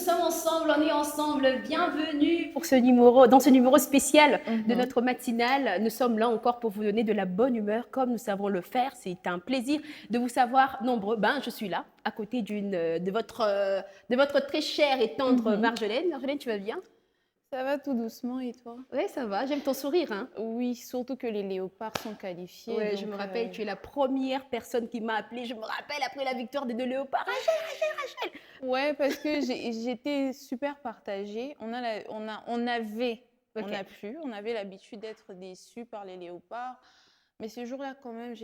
sommes ensemble, on est ensemble. Bienvenue pour ce numéro, dans ce numéro spécial de notre matinale. Nous sommes là encore pour vous donner de la bonne humeur comme nous savons le faire. C'est un plaisir de vous savoir nombreux. Je suis là, à côté de votre très chère et tendre Marjolaine. Marjolaine, tu vas bien? Ça va tout doucement et toi? Oui, ça va. J'aime ton sourire, hein. Oui, surtout que les léopards sont qualifiés. Ouais, donc, je me rappelle, tu es la première personne qui m'a appelée. Je me rappelle après la victoire des deux léopards. Rachel. Ouais, parce que j'étais super partagée. On avait, on n'a plus, on avait l'habitude d'être déçus par les léopards. Mais ce jour-là, quand même,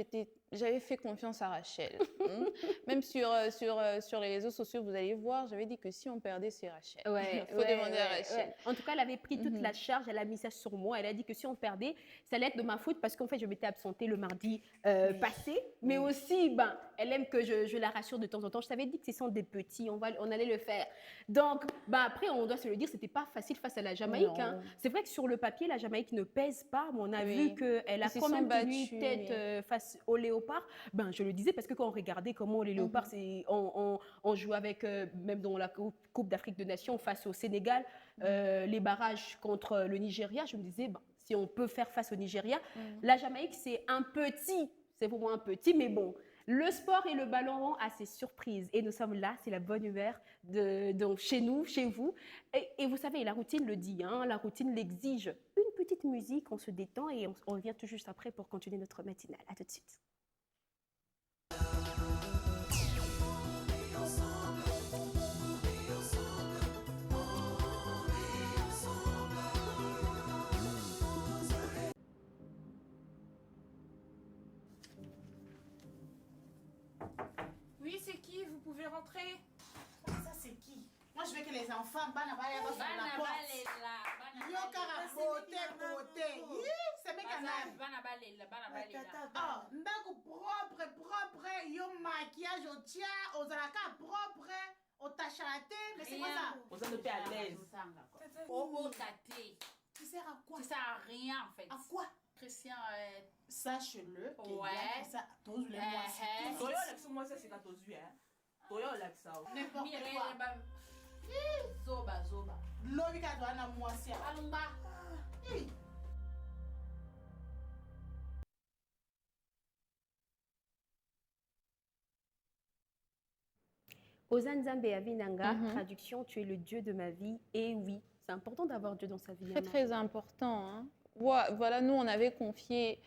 j'avais fait confiance à Rachel. Même sur les réseaux sociaux, vous allez voir, j'avais dit que si on perdait, c'est Rachel. Ouais, Faut demander à Rachel. Ouais. En tout cas, elle avait pris toute la charge, elle a mis ça sur moi. Elle a dit que si on perdait, ça allait être de ma faute parce qu'en fait, je m'étais absentée le mardi passé. Mais aussi, elle aime que je la rassure de temps en temps. Je t'avais dit que ce sont des petits, on allait le faire. Donc, après, on doit se le dire, c'était pas facile face à la Jamaïque. Hein. C'est vrai que sur le papier, la Jamaïque ne pèse pas, mais on a vu qu'elle a quand même tenu tête face aux léopards. Je le disais parce que quand on regardait comment les léopards, on joue avec, même dans la Coupe d'Afrique de Nations face au Sénégal, les barrages contre le Nigeria, je me disais, si on peut faire face au Nigeria, la Jamaïque, c'est pour moi un petit, mais bon. Le sport et le ballon rond a ses surprises et nous sommes là, c'est la bonne humeur donc chez nous, chez vous. Et vous savez, la routine le dit, hein, la routine l'exige. Une petite musique, on se détend et on revient tout juste après pour continuer notre matinale. À tout de suite. Oui, c'est qui? Vous pouvez rentrer. Ça, c'est qui? Moi, je veux que les enfants, Banabale, sur la porte. Yo, beauté. C'est mes canards. Oh, ndaku propre. Yo, maquillage au tia, aux alaka propre, au tachate. Mais c'est quoi ça? Vous en êtes à l'aise. Oh, tâté. Tu sers à quoi? Tu sers à rien, en fait. À quoi? Christian, Sache-le. Ouais. Ça, tous les mois. Toyo Alexa, moi ça c'est quand t'as vu, hein. Toyo Alexa. N'importe quoi. Zoba. L'homme qui a droit à moi, c'est Alumba. Ozanzambe Avinanga, traduction, tu es le Dieu de ma vie. Et oui, c'est important d'avoir Dieu dans sa vie. Très important. Hein. Voilà, nous, on avait confié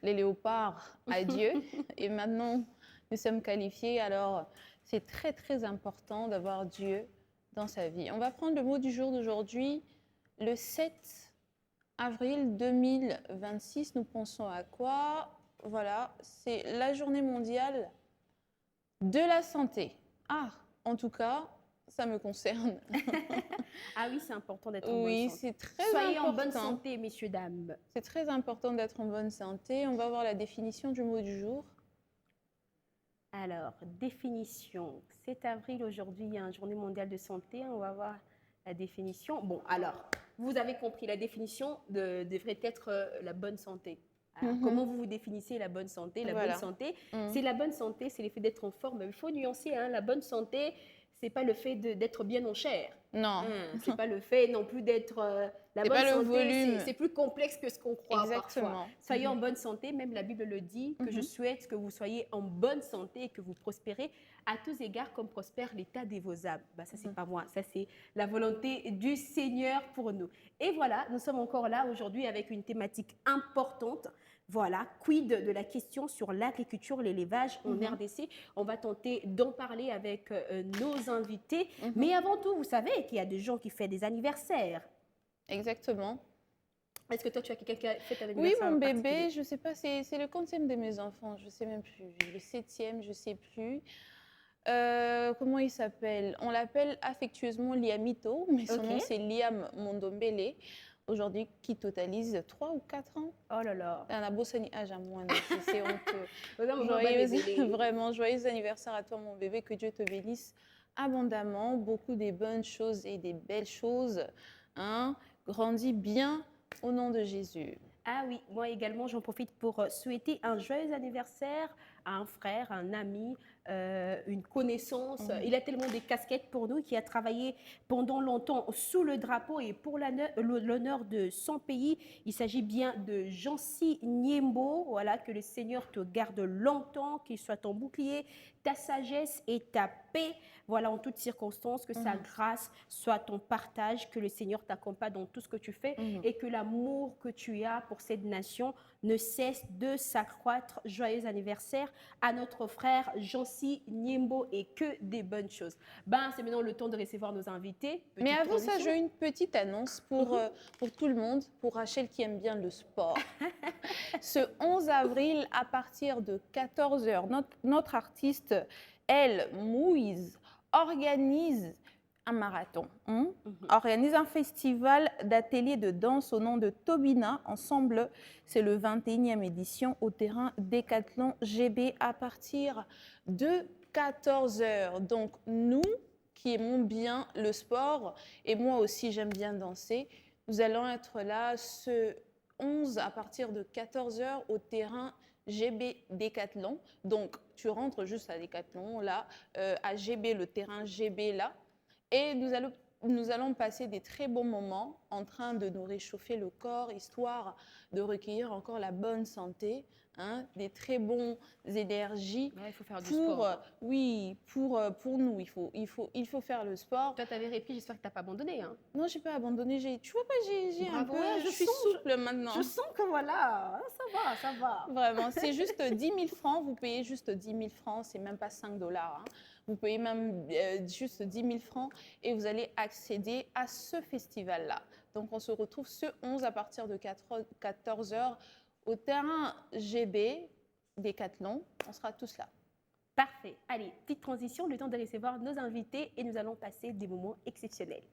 les léopards à Dieu et maintenant, nous sommes qualifiés. Alors, c'est très important d'avoir Dieu dans sa vie. On va prendre le mot du jour d'aujourd'hui, le 7 avril 2026. Nous pensons à quoi? Voilà, c'est la journée mondiale de la santé. En tout cas, ça me concerne. Ah oui, c'est important d'être en bonne santé. Oui, c'est très Soyez important. en bonne santé, messieurs, dames. C'est très important d'être en bonne santé. On va voir la définition du mot du jour. Alors, définition. 7 avril, aujourd'hui, il y a une journée mondiale de santé. On va voir la définition. Bon, alors, vous avez compris, la définition devrait être la bonne santé. Alors, comment vous définissez la bonne santé? Bonne santé, c'est la bonne santé, c'est l'effet d'être en forme. Il faut nuancer, hein, la bonne santé, c'est pas le fait d'être bien en chair. Non. C'est pas le fait non plus d'être la bonne santé. C'est plus complexe que ce qu'on croit. Exactement. Parfois. Soyez en bonne santé, même la Bible le dit, que je souhaite que vous soyez en bonne santé et que vous prospérez à tous égards comme prospère l'état de vos âmes. Ça, c'est pas moi, ça, c'est la volonté du Seigneur pour nous. Et voilà, nous sommes encore là aujourd'hui avec une thématique importante. Voilà, quid de la question sur l'agriculture, l'élevage en RDC. On va tenter d'en parler avec nos invités. Mais avant tout, vous savez qu'il y a des gens qui font des anniversaires. Exactement. Est-ce que toi, tu as quelqu'un qui a fait un anniversaire? Oui, mon bébé, je ne sais pas, c'est le 40e de mes enfants, je ne sais même plus. Le 7e, je ne sais plus. Comment il s'appelle? On l'appelle affectueusement Liamito, mais son nom, c'est Liam Mondombele. Aujourd'hui, qui totalise 3 ou 4 ans. Oh là là. Un abossani âge à moins, c'est honteux. Vraiment, joyeux anniversaire à toi, mon bébé. Que Dieu te bénisse abondamment. Beaucoup de bonnes choses et des belles choses. Hein. Grandis bien au nom de Jésus. Ah oui, moi également, j'en profite pour souhaiter un joyeux anniversaire à un frère, un ami, une connaissance. Il a tellement des casquettes pour nous, qui a travaillé pendant longtemps sous le drapeau et pour l'honneur de son pays. Il s'agit bien de Jancy Niembo. Voilà, que le Seigneur te garde longtemps, qu'il soit ton bouclier, ta sagesse et ta paix. Voilà, en toutes circonstances, que sa grâce soit ton partage, que le Seigneur t'accompagne dans tout ce que tu fais et que l'amour que tu as pour cette nation ne cesse de s'accroître. Joyeux anniversaire à notre frère Jancy Niembo et que des bonnes choses. Ben, c'est maintenant le temps de recevoir nos invités. Mais Petite avant ça, transition. j'ai une petite annonce pour tout le monde, pour Rachel qui aime bien le sport. Ce 11 avril, à partir de 14 h, notre artiste, elle, Mouise, organise un marathon, organise un festival d'ateliers de danse au nom de Tobina. Ensemble, c'est le 21e édition au terrain Décathlon GB à partir de 14 h. Donc, nous qui aimons bien le sport, et moi aussi j'aime bien danser, nous allons être là ce 11 à partir de 14 h au terrain GB Décathlon. Donc, tu rentres juste à Décathlon, là, à GB, le terrain GB, là. Et nous allons passer des très bons moments en train de nous réchauffer le corps, histoire de recueillir encore la bonne santé, hein, des très bonnes énergies. Ouais, il faut faire du sport. Oui, pour nous, il faut faire le sport. Toi, tu avais répit, j'espère que tu n'as pas abandonné. Hein. Non, je n'ai pas abandonné. Tu vois pas, j'ai un Bravo, peu, ouais, je suis souple maintenant. Je sens que voilà, ça va. Vraiment, c'est juste 10 000 francs. Vous payez juste 10 000 francs, c'est même pas 5 $. Hein. Vous payez même juste 10 000 francs et vous allez accéder à ce festival-là. Donc, on se retrouve ce 11 à partir de 14 h au terrain GB Décathlon. On sera tous là. Parfait. Allez, petite transition, le temps de recevoir nos invités et nous allons passer des moments exceptionnels.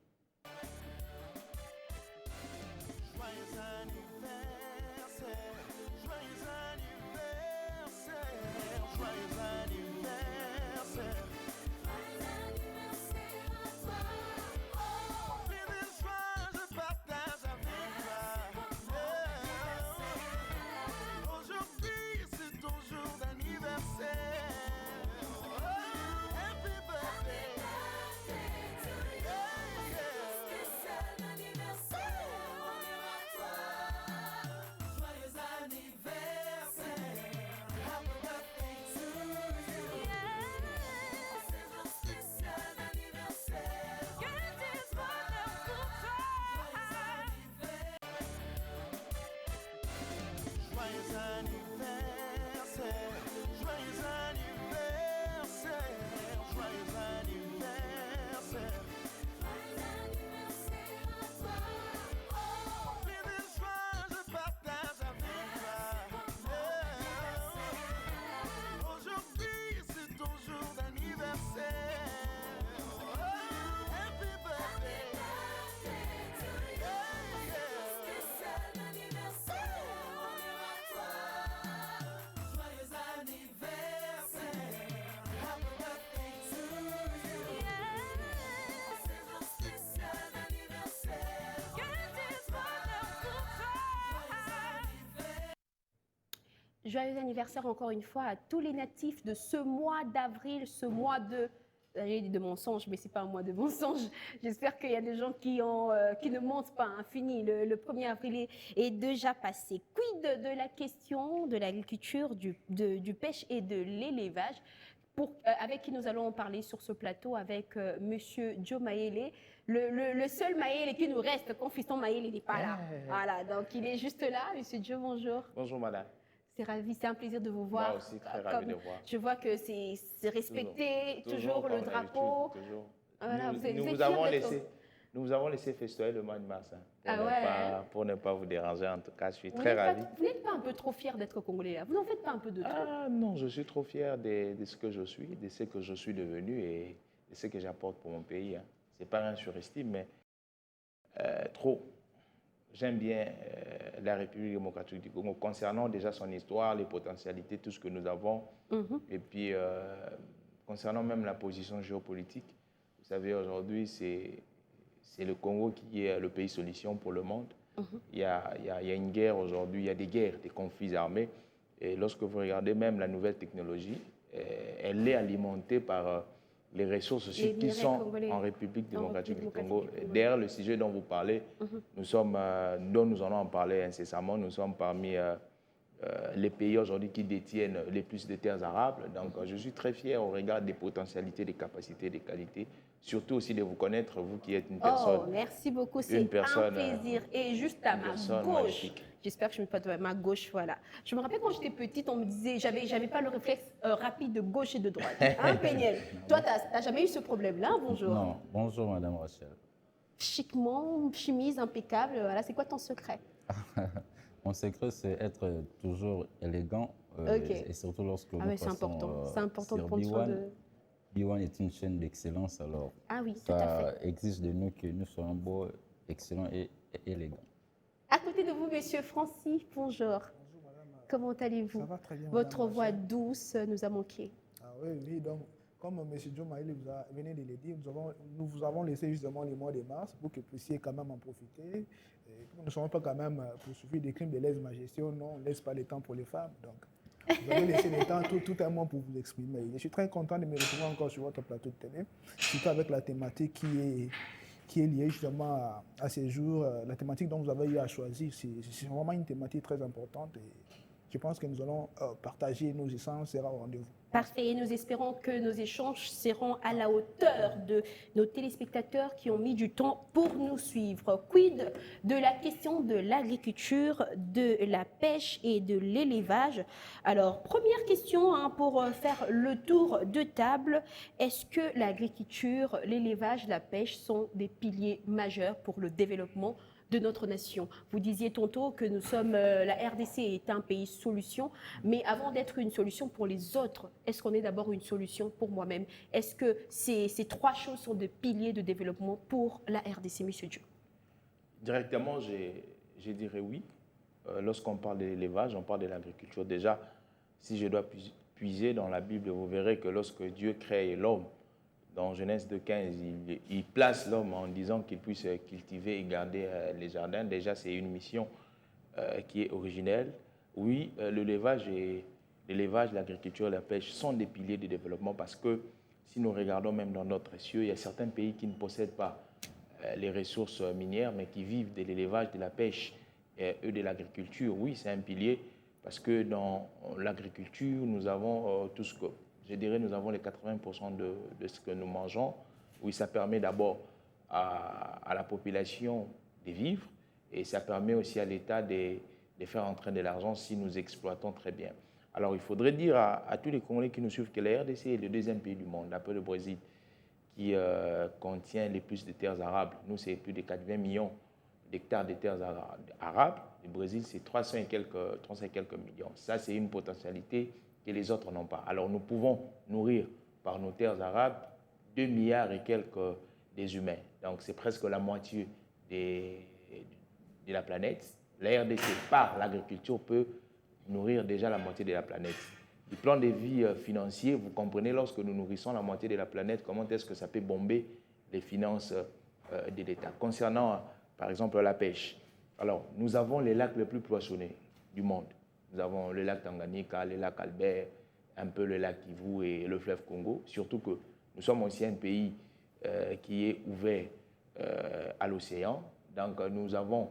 Joyeux anniversaire encore une fois à tous les natifs de ce mois d'avril, ce mois de... J'ai dit de mensonge, mais ce n'est pas un mois de mensonge. J'espère qu'il y a des gens qui ne mentent pas. Hein. Fini, le 1er avril est déjà passé. Quid de la question de l'agriculture, du pêche et de l'élevage, avec qui nous allons parler sur ce plateau avec Monsieur Joe Mayele, le seul Mayele qui nous reste, quand Fiston Mayele n'est pas là. Voilà, donc il est juste là. Monsieur Joe, bonjour. Bonjour madame. C'est un plaisir de vous voir. Moi aussi, très ravi de voir. Je vois que c'est respecté, toujours le drapeau. Toujours. Voilà, Nous vous avons laissé festoyer le mois de mars. Pour ne pas vous déranger, en tout cas, je suis très ravi. Vous n'êtes pas un peu trop fier d'être Congolais là? Vous n'en faites pas un peu de trop? Ah non, je suis trop fier de ce que je suis, de ce que je suis devenu et de ce que j'apporte pour mon pays. Hein. Ce n'est pas un surestime, mais trop. J'aime bien la République démocratique du Congo, concernant déjà son histoire, les potentialités, tout ce que nous avons. Et puis, concernant même la position géopolitique, vous savez, aujourd'hui, c'est le Congo qui est le pays solution pour le monde. Il y a une guerre aujourd'hui, il y a des guerres, des conflits armés. Et lorsque vous regardez même la nouvelle technologie, elle est alimentée par les ressources aussi Les qui minerais sont congolais. en République démocratique du République Congo. démocratique du Congo. Derrière le sujet dont vous parlez, nous sommes, dont nous allons en parler incessamment, nous sommes parmi les pays aujourd'hui qui détiennent les plus de terres arables. Donc, je suis très fier au regard des potentialités, des capacités, des qualités, surtout aussi de vous connaître, vous qui êtes une personne. Oh, merci beaucoup, c'est une un personne, plaisir. Et juste à une ma personne gauche, magnifique. j'espère que je ne me pas de ma gauche, voilà. Je me rappelle quand j'étais petite, on me disait, j'avais pas le réflexe rapide de gauche et de droite. Hein, Péniel? Toi, tu n'as jamais eu ce problème-là? Bonjour. Non, bonjour Madame Rachel. Chiquement, chemise impeccable, voilà, c'est quoi ton secret? Mon secret, c'est être toujours élégant Ok. et surtout lorsque Ah nous oui, c'est passons important. C'est important de sur prendre soin B1. de... B1 est une chaîne d'excellence, alors Ah oui, tout à ça fait. exige de nous que nous soyons beaux, excellents et élégants. À côté de vous, Monsieur Francis, bonjour. Comment allez-vous? Ça va très bien. Votre madame voix Rachel. douce nous a manqué. Ah oui, oui, donc, comme M. Joe Maïli venait de le dire, nous vous avons laissé justement le mois de mars pour que vous puissiez quand même en profiter. Et nous ne sommes pas quand même poursuivis des crimes de lèse-majesté, non, on ne laisse pas le temps pour les femmes. Donc, vous avez laissé le temps tout un mois pour vous exprimer. Je suis très content de me retrouver encore sur votre plateau de télé, surtout avec la thématique qui est liée justement à ces jours. La thématique dont vous avez eu à choisir, c'est vraiment une thématique très importante. Et je pense que nous allons partager nos essences, sera au rendez-vous. Parfait. Et nous espérons que nos échanges seront à la hauteur de nos téléspectateurs qui ont mis du temps pour nous suivre. Quid de la question de l'agriculture, de la pêche et de l'élevage? Alors, première question hein, pour faire le tour de table. Est-ce que l'agriculture, l'élevage, la pêche sont des piliers majeurs pour le développement de notre nation? Vous disiez tantôt que nous sommes, la RDC est un pays solution, mais avant d'être une solution pour les autres, est-ce qu'on est d'abord une solution pour moi-même? Est-ce que ces trois choses sont des piliers de développement pour la RDC, Monsieur Dieu? Directement, je dirais oui. Lorsqu'on parle de l'élevage, on parle de l'agriculture. Déjà, si je dois puiser dans la Bible, vous verrez que lorsque Dieu crée l'homme, dans Genèse 2,15, il place l'homme en disant qu'il puisse cultiver et garder les jardins. Déjà, c'est une mission qui est originelle. Oui, l'élevage, l'agriculture et la pêche sont des piliers de développement parce que si nous regardons même dans notre cieux, il y a certains pays qui ne possèdent pas les ressources minières, mais qui vivent de l'élevage, de la pêche et de l'agriculture. Oui, c'est un pilier parce que dans l'agriculture, nous avons tout ce que... Je dirais nous avons les 80% de ce que nous mangeons. Oui, ça permet d'abord à la population de vivre et ça permet aussi à l'État de faire entrer de l'argent si nous exploitons très bien. Alors, il faudrait dire à tous les Congolais qui nous suivent que la RDC est le deuxième pays du monde, après le Brésil, qui contient les plus de terres arables. Nous, c'est plus de 80 millions d'hectares de terres arables. Le Brésil, c'est 300 et quelques millions. Ça, c'est une potentialité que les autres n'ont pas. Alors nous pouvons nourrir par nos terres arabes 2 milliards et quelques des humains. Donc c'est presque la moitié de la planète. La RDC, par l'agriculture, peut nourrir déjà la moitié de la planète. Le plan de vie financier, vous comprenez, lorsque nous nourrissons la moitié de la planète, comment est-ce que ça peut bomber les finances de l'État. Concernant, par exemple, la pêche, alors nous avons les lacs les plus poissonnés du monde. Nous avons le lac Tanganyika, le lac Albert, un peu le lac Kivu et le fleuve Congo. Surtout que nous sommes aussi un pays qui est ouvert à l'océan. Donc nous avons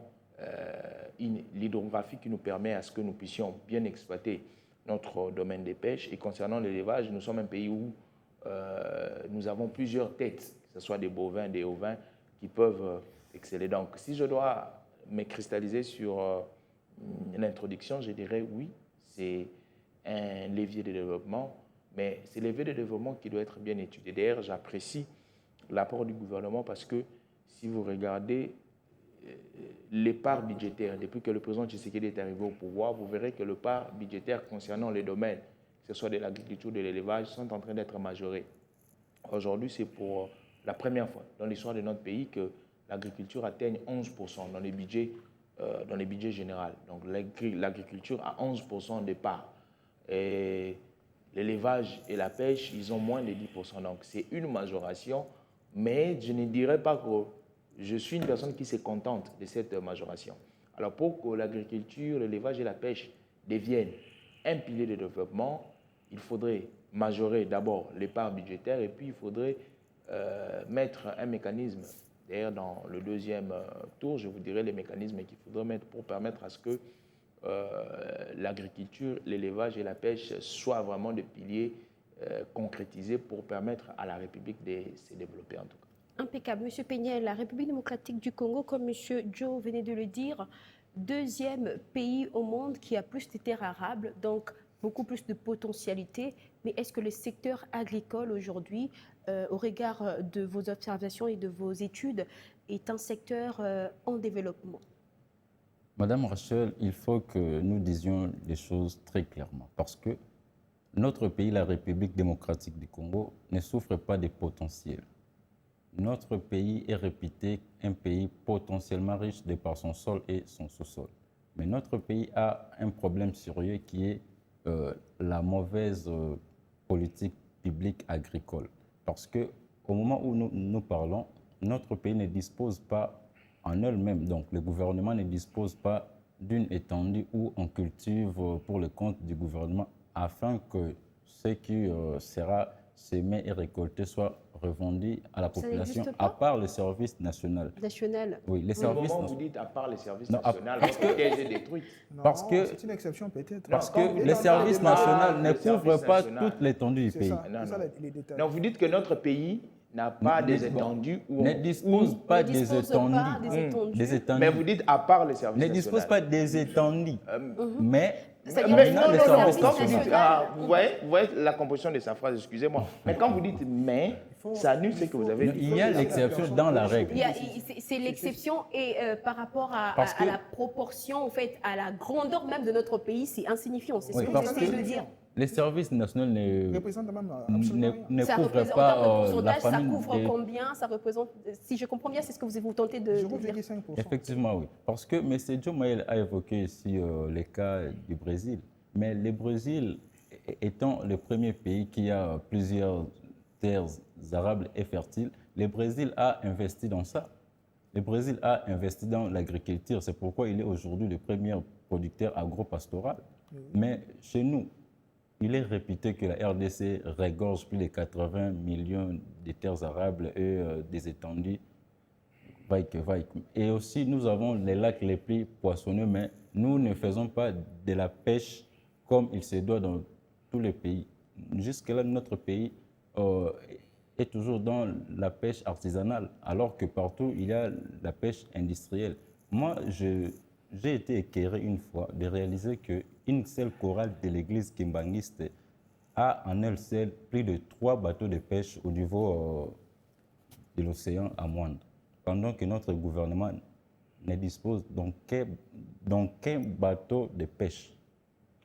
l'hydrographie qui nous permet à ce que nous puissions bien exploiter notre domaine de pêche. Et concernant l'élevage, nous sommes un pays où nous avons plusieurs têtes, que ce soit des bovins, des ovins, qui peuvent exceller. Donc si je dois me cristalliser sur... l'introduction, je dirais oui, c'est un levier de développement, mais c'est le levier de développement qui doit être bien étudié. D'ailleurs, j'apprécie l'apport du gouvernement parce que si vous regardez les parts budgétaires, depuis que le président Tshisekedi est arrivé au pouvoir, vous verrez que les parts budgétaires concernant les domaines, que ce soit de l'agriculture, de l'élevage, sont en train d'être majorées. Aujourd'hui, c'est pour la première fois dans l'histoire de notre pays que l'agriculture atteigne 11% dans les budgets généraux. Donc l'agriculture a 11% des parts. Et l'élevage et la pêche, ils ont moins de 10%. Donc c'est une majoration, mais je ne dirais pas que je suis une personne qui se contente de cette majoration. Alors pour que l'agriculture, l'élevage et la pêche deviennent un pilier de développement, il faudrait majorer d'abord les parts budgétaires et puis il faudrait mettre un mécanisme. D'ailleurs, dans le deuxième tour, je vous dirai les mécanismes qu'il faudrait mettre pour permettre à ce que l'agriculture, l'élevage et la pêche soient vraiment des piliers concrétisés pour permettre à la République de se développer en tout cas. Impeccable. Monsieur Péniel, la République démocratique du Congo, comme Monsieur Joe venait de le dire, deuxième pays au monde qui a plus de terres arables, donc beaucoup plus de potentialité. Mais est-ce que le secteur agricole aujourd'hui, au regard de vos observations et de vos études, est un secteur en développement? Madame Rachel, il faut que nous disions les choses très clairement parce que notre pays, la République démocratique du Congo, ne souffre pas de potentiel. Notre pays est réputé un pays potentiellement riche de par son sol et son sous-sol. Mais notre pays a un problème sérieux qui est la mauvaise politique publique agricole. Parce qu'au moment où nous parlons, notre pays ne dispose pas en elle-même, donc le gouvernement ne dispose pas d'une étendue où on cultive pour le compte du gouvernement afin que ce qui sera semé et récolté soit revendu à la population, à part le service national. Oui, les services. Comment vous dites à part les services nationaux, parce que est détruite. Parce que c'est une exception peut-être. Parce que les services nationaux ne couvrent pas toute l'étendue du pays. Donc vous dites que notre pays n'a pas des étendues ou ne dispose pas des étendues. Mais vous dites à part les services nationaux. Ne dispose pas des étendues. Mais vous voyez la composition de sa phrase, excusez-moi. Mais quand vous dites mais, ça annule ce que vous avez dit. Il y a l'exception dans la règle. C'est l'exception et par rapport à la proportion, en fait, à la grandeur même de notre pays, c'est insignifiant. C'est ce que vous essayez de dire. Les services nationaux ne couvrent pas la famille. Ça couvre combien? Ça représente, si je comprends bien, c'est ce que vous tentez de dire. Effectivement, oui. Parce que M. Joe Maël a évoqué ici les cas du Brésil. Mais le Brésil, étant le premier pays qui a plusieurs terres arables et fertiles, le Brésil a investi dans ça. Le Brésil a investi dans l'agriculture. C'est pourquoi il est aujourd'hui le premier producteur agropastoral. Mais chez nous, il est réputé que la RDC regorge plus de 80 millions de terres arables et des étendues. Et aussi, nous avons les lacs les plus poissonneux, mais nous ne faisons pas de la pêche comme il se doit dans tous les pays. Jusque-là, notre pays est toujours dans la pêche artisanale, alors que partout, il y a la pêche industrielle. Moi, j'ai été éclairé une fois de réaliser qu'une seule chorale de l'église kimbanguiste a en elle seule plus de 3 bateaux de pêche au niveau de l'océan à Moindre, pendant que notre gouvernement ne dispose d'aucun bateau de pêche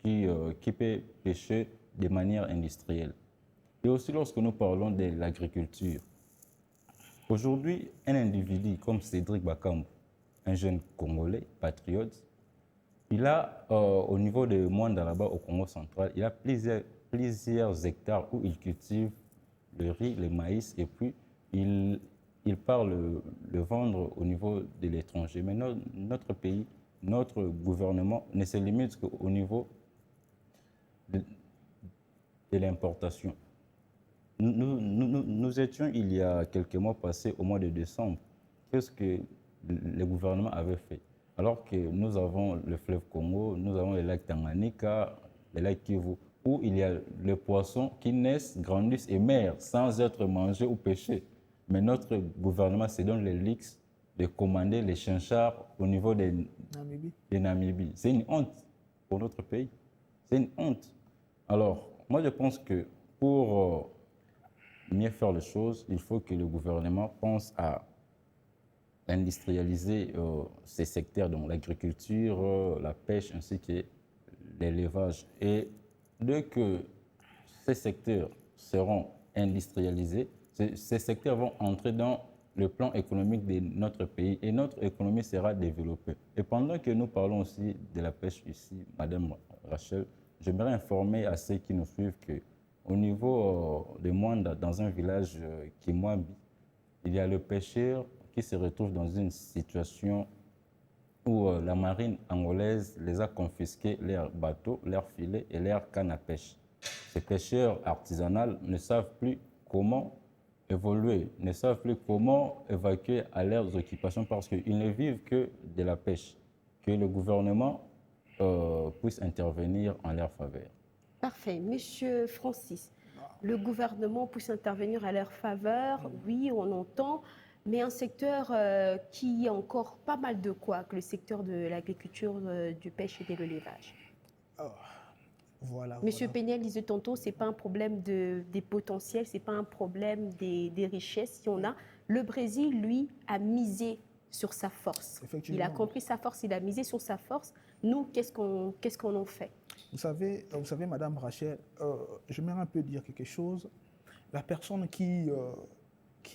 qui peut pêcher de manière industrielle. Et aussi lorsque nous parlons de l'agriculture, aujourd'hui, un individu comme Cédric Bakambu, un jeune Congolais, patriote, il a, au niveau de Mwanda, là-bas, au Congo central, il a plusieurs hectares où il cultive le riz, le maïs, et puis il part le vendre au niveau de l'étranger. Mais notre pays, notre gouvernement ne se limite qu'au niveau de l'importation. Nous étions, il y a quelques mois passés, au mois de décembre, qu'est-ce que le gouvernement avait fait? Alors que nous avons le fleuve Congo, nous avons le lac Tanganyika, le lac Kivu, où il y a les poissons qui naissent, grandissent et meurent sans être mangés ou pêchés. Mais notre gouvernement se donne le luxe de commander les chinchards au niveau de Namibie. C'est une honte pour notre pays. C'est une honte. Alors, moi je pense que pour mieux faire les choses, il faut que le gouvernement pense à industrialiser ces secteurs, donc l'agriculture, la pêche ainsi que l'élevage. Et dès que ces secteurs seront industrialisés, ces secteurs vont entrer dans le plan économique de notre pays et notre économie sera développée. Et pendant que nous parlons aussi de la pêche ici, Madame Rachel, j'aimerais informer à ceux qui nous suivent qu'au niveau de Mwanda, dans un village Kimwambi, il y a le pêcheur qui se retrouve dans une situation où la marine angolaise les a confisqués leurs bateaux, leurs filets et leurs cannes à pêche. ces pêcheurs artisanaux ne savent plus comment évoluer, ne savent plus comment évacuer à leurs occupations parce qu'ils ne vivent que de la pêche. Que le gouvernement puisse intervenir en leur faveur. Parfait. Monsieur Francis, le gouvernement puisse intervenir à leur faveur, oui, on entend, mais un secteur qui a encore pas mal de quoi que le secteur de l'agriculture, du pêche et de l'élevage. Voilà. Monsieur Péniel disait tantôt, ce n'est pas un problème des potentiels, ce n'est pas un problème des richesses. Si on a, le Brésil, lui, a misé sur sa force. Il a compris sa force, il a misé sur sa force. Nous, qu'est-ce qu'on en fait? Vous savez, Madame Rachel, j'aimerais un peu dire quelque chose. La personne qui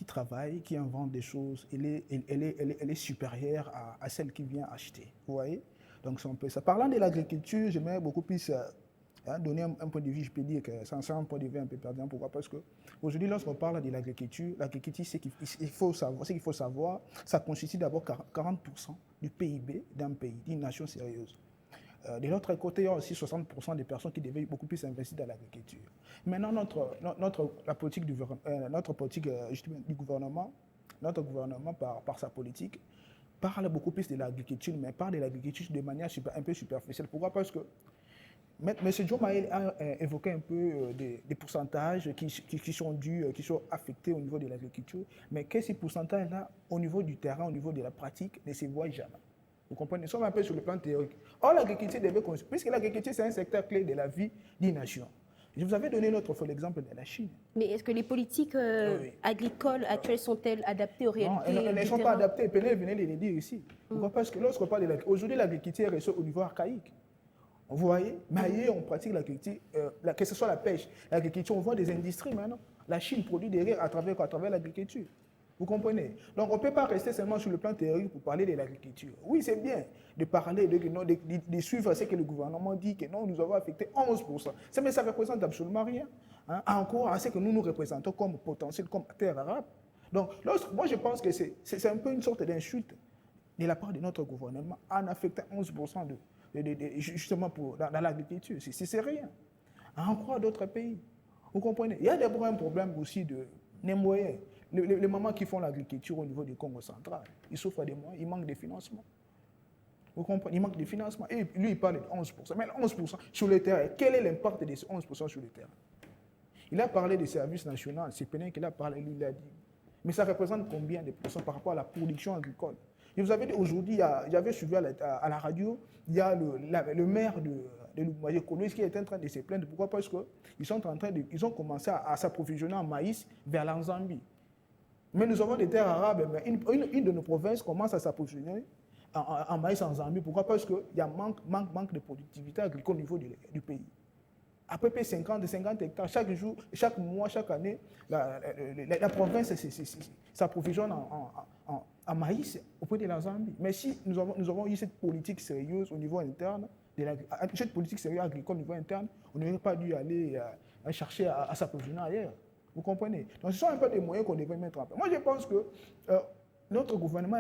travaille, qui invente des choses, elle est supérieure à celle qui vient acheter. Vous voyez? Donc, c'est un peu ça. Parlant de l'agriculture, j'aimerais beaucoup plus donner un point de vue, je peux dire que c'est un point de vue un peu perdant. Pourquoi? Parce qu'aujourd'hui, lorsqu'on parle de l'agriculture, c'est qu'il faut savoir, ça constitue d'abord 40% du PIB d'un pays, d'une nation sérieuse. De l'autre côté, il y a aussi 60% des personnes qui devaient beaucoup plus investir dans l'agriculture. Maintenant, notre politique du gouvernement, par sa politique, parle beaucoup plus de l'agriculture, mais parle de l'agriculture de manière un peu superficielle. Pourquoi? Parce que M. Diomaye a évoqué un peu des pourcentages qui sont dus, qui sont affectés au niveau de l'agriculture, mais que ces pourcentages-là, au niveau du terrain, au niveau de la pratique, ne se voient jamais. Vous comprenez? Nous sommes un peu sur le plan théorique. Or, l'agriculture devait construire, puisque l'agriculture, c'est un secteur clé de la vie d'une nation. Je vous avais donné notre fois l'exemple de la Chine. Mais est-ce que les politiques agricoles actuelles sont-elles adaptées aux réalités? Non, elles ne sont pas adaptées. Pénel venait de le dire ici. Pourquoi? Parce que lorsqu'on parle de l'agriculture, aujourd'hui, l'agriculture reste au niveau archaïque. Vous voyez? Mais ailleurs, on pratique l'agriculture, que ce soit la pêche, l'agriculture, on voit des industries maintenant. La Chine produit des riz à travers l'agriculture. Vous comprenez? Donc, on ne peut pas rester seulement sur le plan théorique pour parler de l'agriculture. Oui, c'est bien de parler, de suivre ce que le gouvernement dit, que non, nous avons affecté 11%. Mais ça ne représente absolument rien. Hein, encore à ce que nous représentons comme potentiel, comme terre arabe. Donc, moi, je pense que c'est un peu une sorte d'insulte de la part de notre gouvernement en affectant 11% justement dans l'agriculture. C'est rien. En croire d'autres pays. Vous comprenez? Il y a d'abord un problème aussi de moyens. Les mamans qui font l'agriculture au niveau du Congo central, ils souffrent des moyens, ils manquent de financement. Vous comprenez? Ils manquent de financement. Et lui, il parle de 11%. Mais 11% sur le terrain, quel est l'impact de ces 11% sur le terrain? Il a parlé des services nationaux, c'est Pénin qu'il a parlé, lui, il a dit. Mais ça représente combien de pourcents par rapport à la production agricole? Je vous avais dit aujourd'hui, j'avais suivi à la radio, il y a le maire de Loumaye-Kolo qui est en train de se plaindre. Pourquoi? Parce qu'ils ont commencé à s'approvisionner en maïs vers la Zambie. Mais nous avons des terres arabes, mais une de nos provinces commence à s'approvisionner en maïs en Zambie. Pourquoi? Parce qu'il y a manque de productivité agricole au niveau du pays. À peu près 50 hectares. Chaque jour, chaque mois, chaque année, la province s'approvisionne en maïs auprès de la Zambie. Mais si nous avons eu cette politique sérieuse au niveau interne, cette politique sérieuse agricole au niveau interne, on n'aurait pas dû aller chercher à s'approvisionner ailleurs. Vous comprenez? Donc, ce sont un peu des moyens qu'on devrait mettre en place. Moi, je pense que notre gouvernement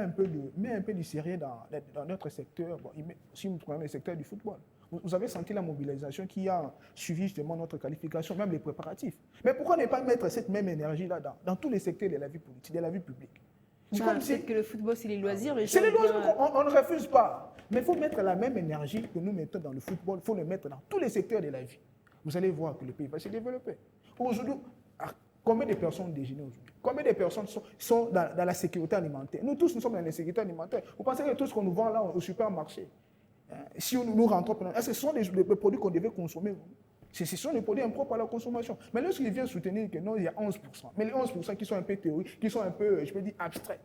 met un peu du sérieux dans notre secteur. Bon, si nous prenons le secteur du football, vous avez senti la mobilisation qui a suivi justement notre qualification, même les préparatifs. Mais pourquoi ne pas mettre cette même énergie-là dans tous les secteurs de la vie politique, de la vie publique? C'est comme si que le football, c'est les loisirs. C'est les loisirs, on ne refuse pas. Mais il faut mettre la même énergie que nous mettons dans le football, il faut le mettre dans tous les secteurs de la vie. Vous allez voir que le pays va se développer. Aujourd'hui, combien de personnes déjeunent aujourd'hui? Combien de personnes sont dans la sécurité alimentaire? Nous tous, nous sommes dans la sécurité alimentaire. Vous pensez que tout ce qu'on nous vend là au supermarché, si nous rentrons, est-ce que ce sont des produits qu'on devait consommer? Ce sont des produits impropres à la consommation. Mais lorsqu'il vient soutenir que non, il y a 11%. Mais les 11% qui sont un peu théoriques, qui sont un peu, je peux dire, abstraits.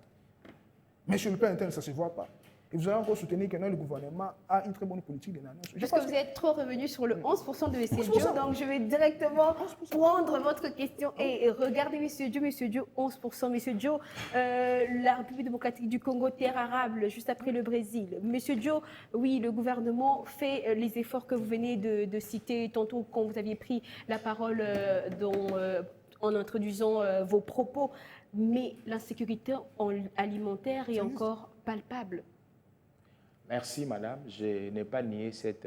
Mais sur le plan interne, ça ne se voit pas. Et vous allez encore soutenir que non, le gouvernement a une très bonne politique de l'annonce. Parce que vous êtes trop revenu sur le 11% de M. Dio, donc je vais directement prendre votre question et regarder M. Dio, 11%. M. Dio, la République démocratique du Congo, terre arabe, juste après le Brésil. M. Dio, oui, le gouvernement fait les efforts que vous venez de citer tantôt quand vous aviez pris la parole en introduisant vos propos, mais l'insécurité alimentaire est encore palpable. Merci, madame. Je n'ai pas nié cette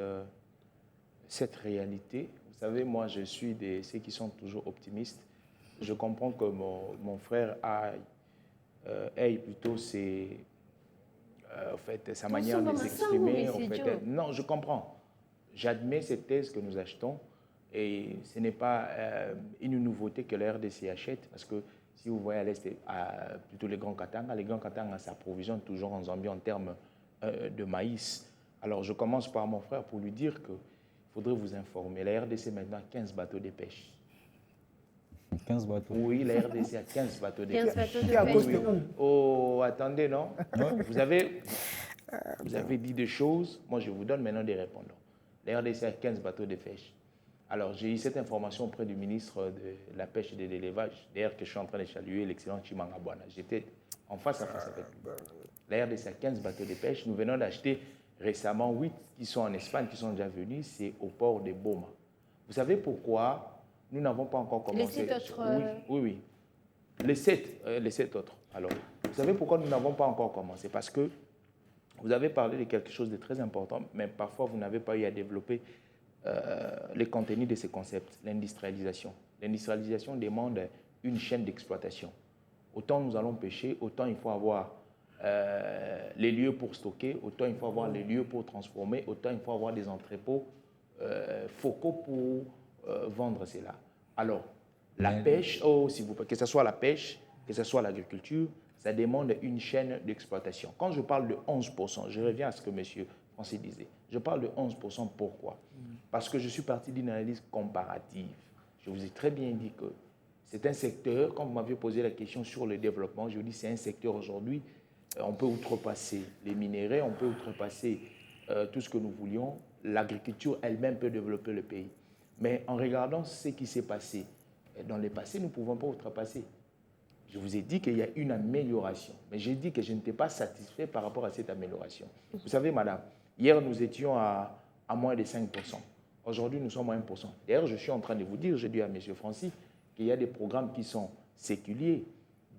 réalité. Vous savez, moi, je suis de ceux qui sont toujours optimistes. Je comprends que mon frère ait plutôt en fait, sa manière de s'exprimer. En fait, non, je comprends. J'admets cette thèse que nous achetons et ce n'est pas une nouveauté que la RDC achète parce que si vous voyez à l'est, plutôt les Grands Katanga s'approvisionnent toujours en Zambie en termes de maïs. Alors, je commence par mon frère pour lui dire qu'il faudrait vous informer. La RDC maintenant a 15 bateaux de pêche. 15 bateaux. Oui, la RDC a 15 bateaux de 15 pêche. bateaux de Qui à cause pêche. de où? Oh, attendez, non? Vous avez dit des choses, moi je vous donne maintenant des répondants. La RDC a 15 bateaux de pêche. Alors, j'ai eu cette information auprès du ministre de la Pêche et de l'Élevage, d'ailleurs que je suis en train de saluer, l'excellent Chimanga Bwana. J'étais en face à face avec lui. La RDC a 15 bateaux de pêche. Nous venons d'acheter récemment 8 qui sont en Espagne, qui sont déjà venus, c'est au port de Boma. Vous savez pourquoi nous n'avons pas encore commencé? Les 7 autres... Oui. Les 7 autres. Alors, vous savez pourquoi nous n'avons pas encore commencé? Parce que vous avez parlé de quelque chose de très important, mais parfois vous n'avez pas eu à développer les contenus de ces concepts, l'industrialisation. L'industrialisation demande une chaîne d'exploitation. Autant nous allons pêcher, autant il faut avoir les lieux pour stocker, autant il faut avoir les lieux pour transformer, autant il faut avoir des entrepôts focaux pour vendre cela. Alors, la pêche, s'il vous plaît, que ce soit la pêche, que ce soit l'agriculture, ça demande une chaîne d'exploitation. Quand je parle de 11%, je reviens à ce que M. Francis disait. Je parle de 11%, pourquoi? Parce que je suis parti d'une analyse comparative. Je vous ai très bien dit que c'est un secteur, quand vous m'aviez posé la question sur le développement, je vous dis c'est un secteur aujourd'hui, on peut outrepasser les minéraux, on peut outrepasser tout ce que nous voulions. L'agriculture elle-même peut développer le pays. Mais en regardant ce qui s'est passé dans le passé, nous ne pouvons pas outrepasser. Je vous ai dit qu'il y a une amélioration, mais j'ai dit que je n'étais pas satisfait par rapport à cette amélioration. Vous savez, madame, hier nous étions à moins de 5%. Aujourd'hui, nous sommes à 1%. D'ailleurs, je suis en train de vous dire, j'ai dit à M. Francis, qu'il y a des programmes qui sont séculiers,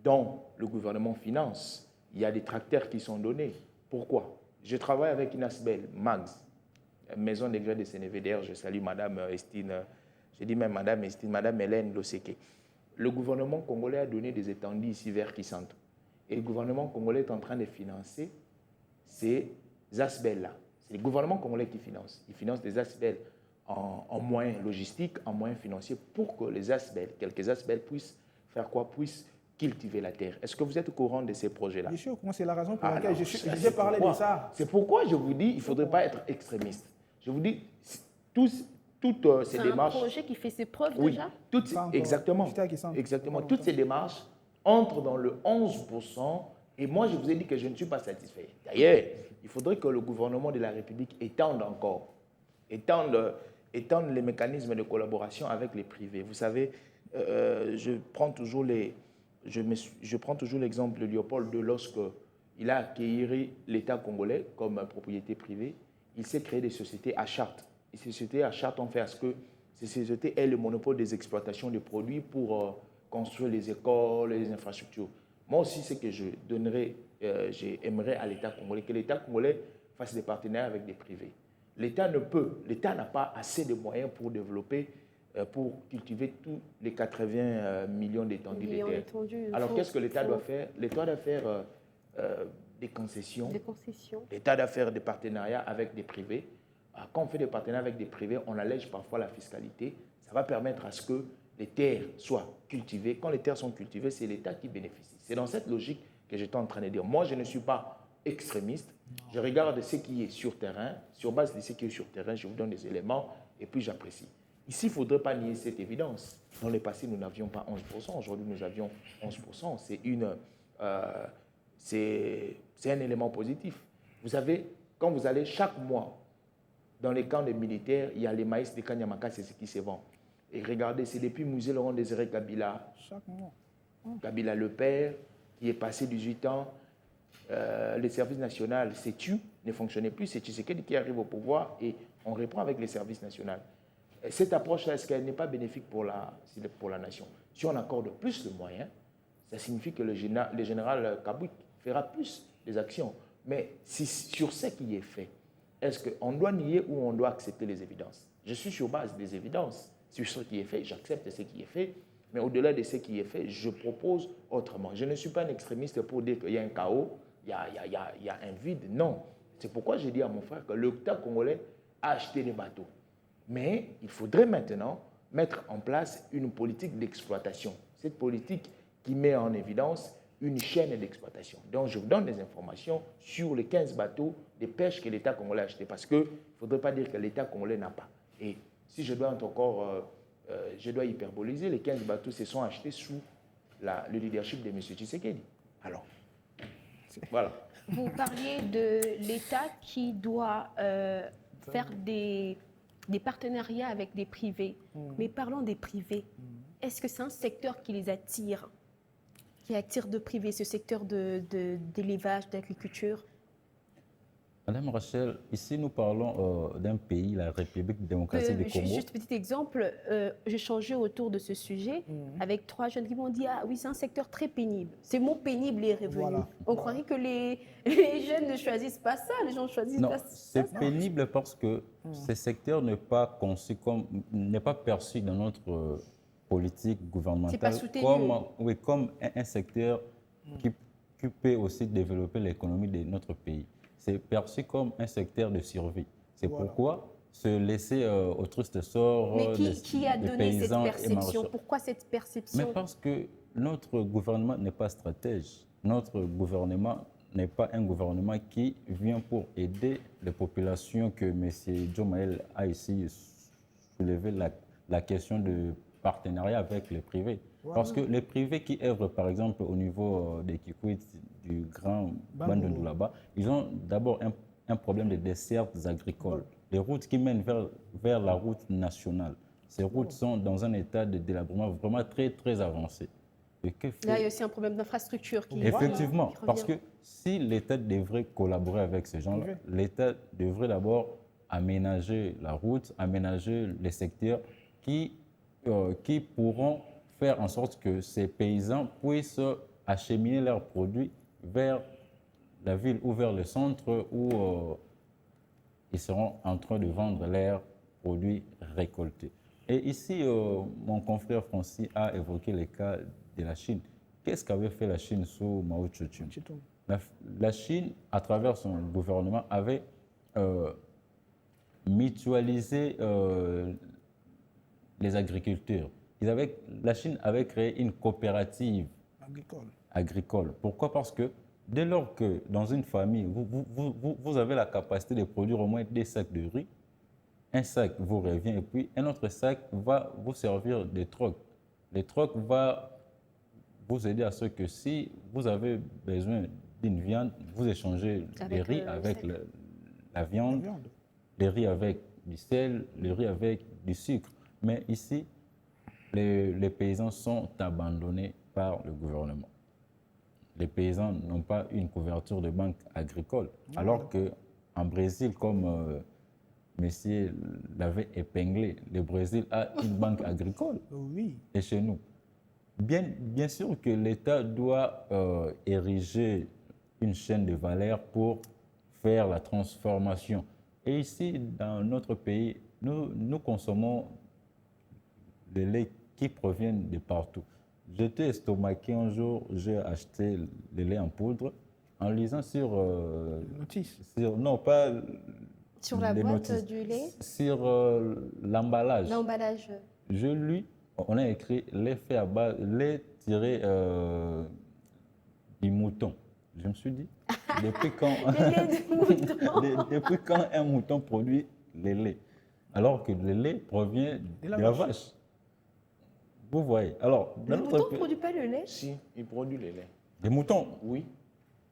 dont le gouvernement finance. Il y a des tracteurs qui sont donnés. Pourquoi? Je travaille avec une ASBEL, MAGS, Maison des grès de Sénévé. D'ailleurs, je salue Madame Estine, j'ai dit même Madame Estine, Madame Hélène Loseke. Le gouvernement congolais a donné des étendues ici vers Kisanto. Et le gouvernement congolais est en train de financer ces ASBEL-là. C'est le gouvernement congolais qui finance. Il finance des ASBEL en moyens logistiques, en moyens financiers, pour que les ASBEL, quelques ASBEL, puissent faire quoi? Puissent cultiver la terre. Est-ce que vous êtes au courant de ces projets-là? Bien sûr, c'est la raison pour laquelle j'ai parlé de ça. C'est pourquoi je vous dis il ne faudrait pas être extrémiste. Je vous dis, toutes ces démarches... C'est un projet qui fait ses preuves oui, déjà? Exactement. Toutes ces démarches entrent dans le 11%. Et moi, je vous ai dit que je ne suis pas satisfait. D'ailleurs, il faudrait que le gouvernement de la République étende les mécanismes de collaboration avec les privés. Vous savez, je prends toujours l'exemple de Léopold II lorsqu'il a accueilli l'État congolais comme propriété privée. Il s'est créé des sociétés à charte. Et ces sociétés à charte ont fait à ce que ces sociétés aient le monopole des exploitations de produits pour construire les écoles, les infrastructures. Moi aussi, c'est que j'aimerais à l'État congolais, que l'État congolais fasse des partenariats avec des privés. L'État n'a pas assez de moyens pour développer, pour cultiver tous les 80 millions d'étendues de terre. Alors, qu'est-ce que l'État doit faire? L'État doit faire des concessions. L'État doit faire des partenariats avec des privés. Quand on fait des partenariats avec des privés, on allège parfois la fiscalité. Ça va permettre à ce que les terres soient cultivées. Quand les terres sont cultivées, c'est l'État qui bénéficie. C'est dans cette logique que j'étais en train de dire. Moi, je ne suis pas extrémiste. Je regarde ce qui est sur terrain. Sur base de ce qui est sur terrain, je vous donne des éléments et puis j'apprécie. Ici, il ne faudrait pas nier cette évidence. Dans le passé, nous n'avions pas 11%. Aujourd'hui, nous avions 11%. C'est un élément positif. Vous savez, quand vous allez chaque mois dans les camps des militaires, il y a les maïs de Kanyamaka, c'est ce qui se vend. Et regardez, c'est depuis Musée Laurent Désiré Kabila, Kabila le père, qui est passé 18 ans, le service national, ne fonctionnait plus, c'est Tshisekedi qui arrive au pouvoir et on reprend avec les services nationaux. Cette approche-là, est-ce qu'elle n'est pas bénéfique pour la nation? Si on accorde plus de moyens, ça signifie que le général Kabouik fera plus des actions. Mais sur ce qui est fait, est-ce qu'on doit nier ou on doit accepter les évidences? Je suis sur base des évidences. Sur ce qui est fait, j'accepte ce qui est fait. Mais au-delà de ce qui est fait, je propose autrement. Je ne suis pas un extrémiste pour dire qu'il y a un chaos, il y a un vide. Non. C'est pourquoi j'ai dit à mon frère que l'État congolais a acheté des bateaux. Mais il faudrait maintenant mettre en place une politique d'exploitation. Cette politique qui met en évidence une chaîne d'exploitation. Donc, je vous donne des informations sur les 15 bateaux de pêche que l'État congolais a achetés. Parce qu'il ne faudrait pas dire que l'État congolais n'a pas. Et si je dois je dois hyperboliser, les 15 bateaux se sont achetés sous le leadership de M. Tshisekedi. Alors, voilà. Vous parliez de l'État qui doit faire des partenariats avec des privés. Mais parlons des privés. Est-ce que c'est un secteur qui les attire, qui attire de privés, ce secteur d'élevage, d'agriculture? Madame Rachel, ici nous parlons d'un pays, la République démocratique du Congo. Juste un petit exemple, j'ai changé autour de ce sujet avec 3 jeunes qui m'ont dit « Ah oui, c'est un secteur très pénible. » Ce mot pénible est revenu. Voilà. On croirait que les jeunes ne choisissent pas ça, les gens choisissent Non, pas ça. c'est pénible parce que ce secteur n'est pas conçu comme, n'est pas perçu dans notre politique gouvernementale comme un secteur qui peut aussi développer l'économie de notre pays. C'est perçu comme un secteur de survie. C'est pourquoi se laisser au triste sort qui a donné cette perception? Pourquoi cette perception? Mais parce que notre gouvernement n'est pas stratège. Notre gouvernement n'est pas un gouvernement qui vient pour aider les populations que M. Diomaye a ici soulevé la question de partenariat avec les privés. Voilà. Parce que les privés qui œuvrent, par exemple, au niveau des Kikwit, du Grand Bandundu là-bas, ils ont d'abord un problème de dessertes agricoles. Les routes qui mènent vers la route nationale, ces routes sont dans un état de délabrement vraiment très, très avancé. Là, il y a aussi un problème d'infrastructure qui Effectivement, qui parce que si l'État devrait collaborer avec ces gens-là, l'État devrait d'abord aménager la route, aménager les secteurs qui pourront faire en sorte que ces paysans puissent acheminer leurs produits vers la ville ou vers le centre où ils seront en train de vendre leurs produits récoltés. Et ici, mon confrère Francis a évoqué le cas de la Chine. Qu'est-ce qu'avait fait la Chine sous Mao Tse-tung? La Chine, à travers son gouvernement, avait mutualisé les agriculteurs. La Chine avait créé une coopérative agricole. Pourquoi? Parce que dès lors que dans une famille, vous avez la capacité de produire au moins 2 sacs de riz, un sac vous revient et puis un autre sac va vous servir de troc. Le troc va vous aider à ce que si vous avez besoin d'une viande, vous échangez le riz avec la viande, le riz avec du sel, le riz avec du sucre. Mais ici, les paysans sont abandonnés par le gouvernement. Les paysans n'ont pas une couverture de banque agricole, alors qu'en Brésil, comme Messier l'avait épinglé, le Brésil a une banque agricole. Oui. Et chez nous, bien sûr que l'État doit ériger une chaîne de valeur pour faire la transformation. Et ici, dans notre pays, nous consommons le lait qui proviennent de partout. J'étais estomaqué un jour, j'ai acheté le lait en poudre en lisant sur... notice. Non, pas... Sur la boîte du lait? Sur l'emballage. L'emballage. Je lis, on a écrit lait fait à base, lait tiré du mouton. Je me suis dit, depuis quand, depuis quand un mouton produit le lait? Alors que le lait provient de la vache. Vous voyez. Alors, le mouton ne produit pas le lait? Si, il produit le lait. Les moutons? Oui.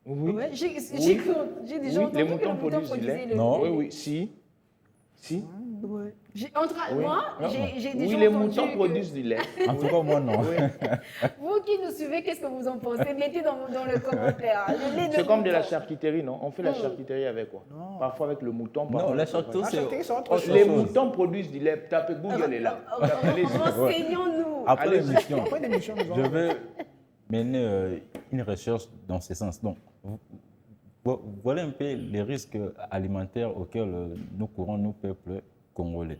Oui. Ouais, j'ai déjà entendu les que moutons le mouton produisent du lait. produisait le lait. Non. Oui, oui, si. Si. Ouais. Oui. Moi, j'ai déjà les entendu moutons produisent du lait. En tout cas, moi, non. Vous qui nous suivez, qu'est-ce que vous en pensez? Mettez dans le commentaire. C'est comme de la charcuterie, non? On fait la charcuterie avec quoi? Parfois avec le mouton. Non, la charcuterie, c'est... Les moutons produisent du lait. Tapez Google est là. Renseignons-nous. Après l'émission, je vais mener une recherche dans ce sens. Donc, voilà un peu les risques alimentaires auxquels nous courons, nous, peuples congolais.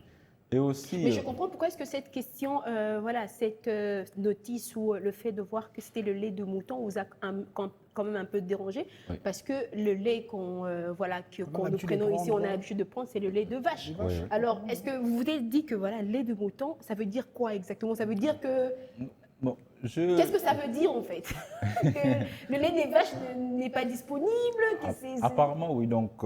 Et aussi, Mais je comprends pourquoi est-ce que cette question, voilà, cette notice ou le fait de voir que c'était le lait de mouton vous a quand même un peu dérangé, Oui. parce que le lait qu'on voilà, On a nous l'habitude de prenons ici, on a prendre. l'habitude de prendre, c'est le lait de vache. Des vaches. Oui. Alors, est-ce que vous vous êtes dit que voilà, lait de mouton, ça veut dire quoi exactement? Ça veut dire que... bon, Qu'est-ce que ça veut dire en fait? Que le lait des vaches n'est pas disponible? Que Apparemment, oui. Donc,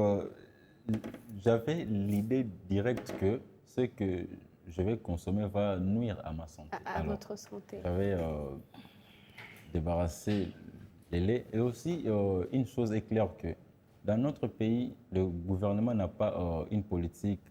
j'avais l'idée directe que ce que je vais consommer va nuire à ma santé. à Alors, votre santé. j'avais débarrassé les laits. Et aussi, une chose est claire que dans notre pays, le gouvernement n'a pas une politique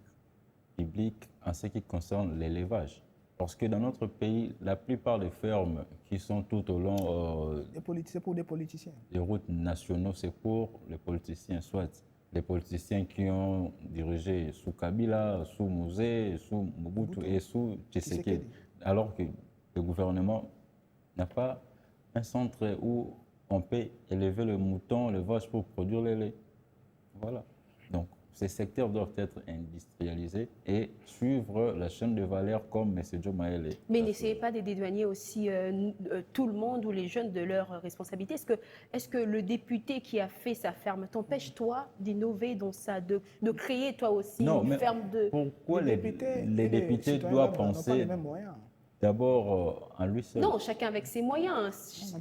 publique en ce qui concerne l'élevage. Parce que dans notre pays, la plupart des fermes qui sont tout au long C'est pour des politiciens. des routes nationaux, c'est pour les politiciens, soit les politiciens qui ont dirigé sous Kabila, sous Mouzé, sous Mobutu et sous Tshisekedi. Alors que le gouvernement n'a pas un centre où on peut élever le mouton, les vaches pour produire le lait. Voilà. Donc, ces secteurs doivent être industrialisés et suivre la chaîne de valeur comme M. Joe Maele. Mais n'essayez pas de dédouaner aussi tout le monde ou les jeunes de leurs responsabilités. Est-ce que le député qui a fait sa ferme t'empêche, toi, d'innover dans ça, de créer, toi aussi, une ferme de... Pourquoi les députés doivent penser d'abord en lui seul? Non, chacun avec ses moyens.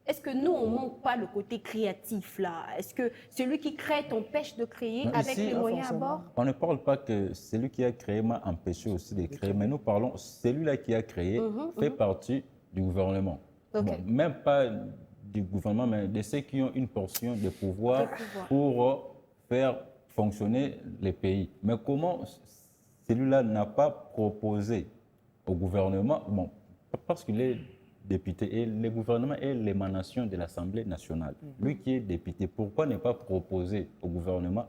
Est-ce que nous, on ne manque pas le côté créatif là? Est-ce que celui qui crée t'empêche de créer avec ici, les moyens à bord? On ne parle pas que celui qui a créé m'a empêché aussi de créer, mais nous parlons, celui-là qui a créé fait partie du gouvernement. Okay. Bon, même pas du gouvernement, mais de ceux qui ont une portion de pouvoir pour faire fonctionner les pays. Mais comment celui-là n'a pas proposé au gouvernement, bon, parce qu'il est député et le gouvernement est l'émanation de l'Assemblée nationale. Lui qui est député, pourquoi ne pas proposer au gouvernement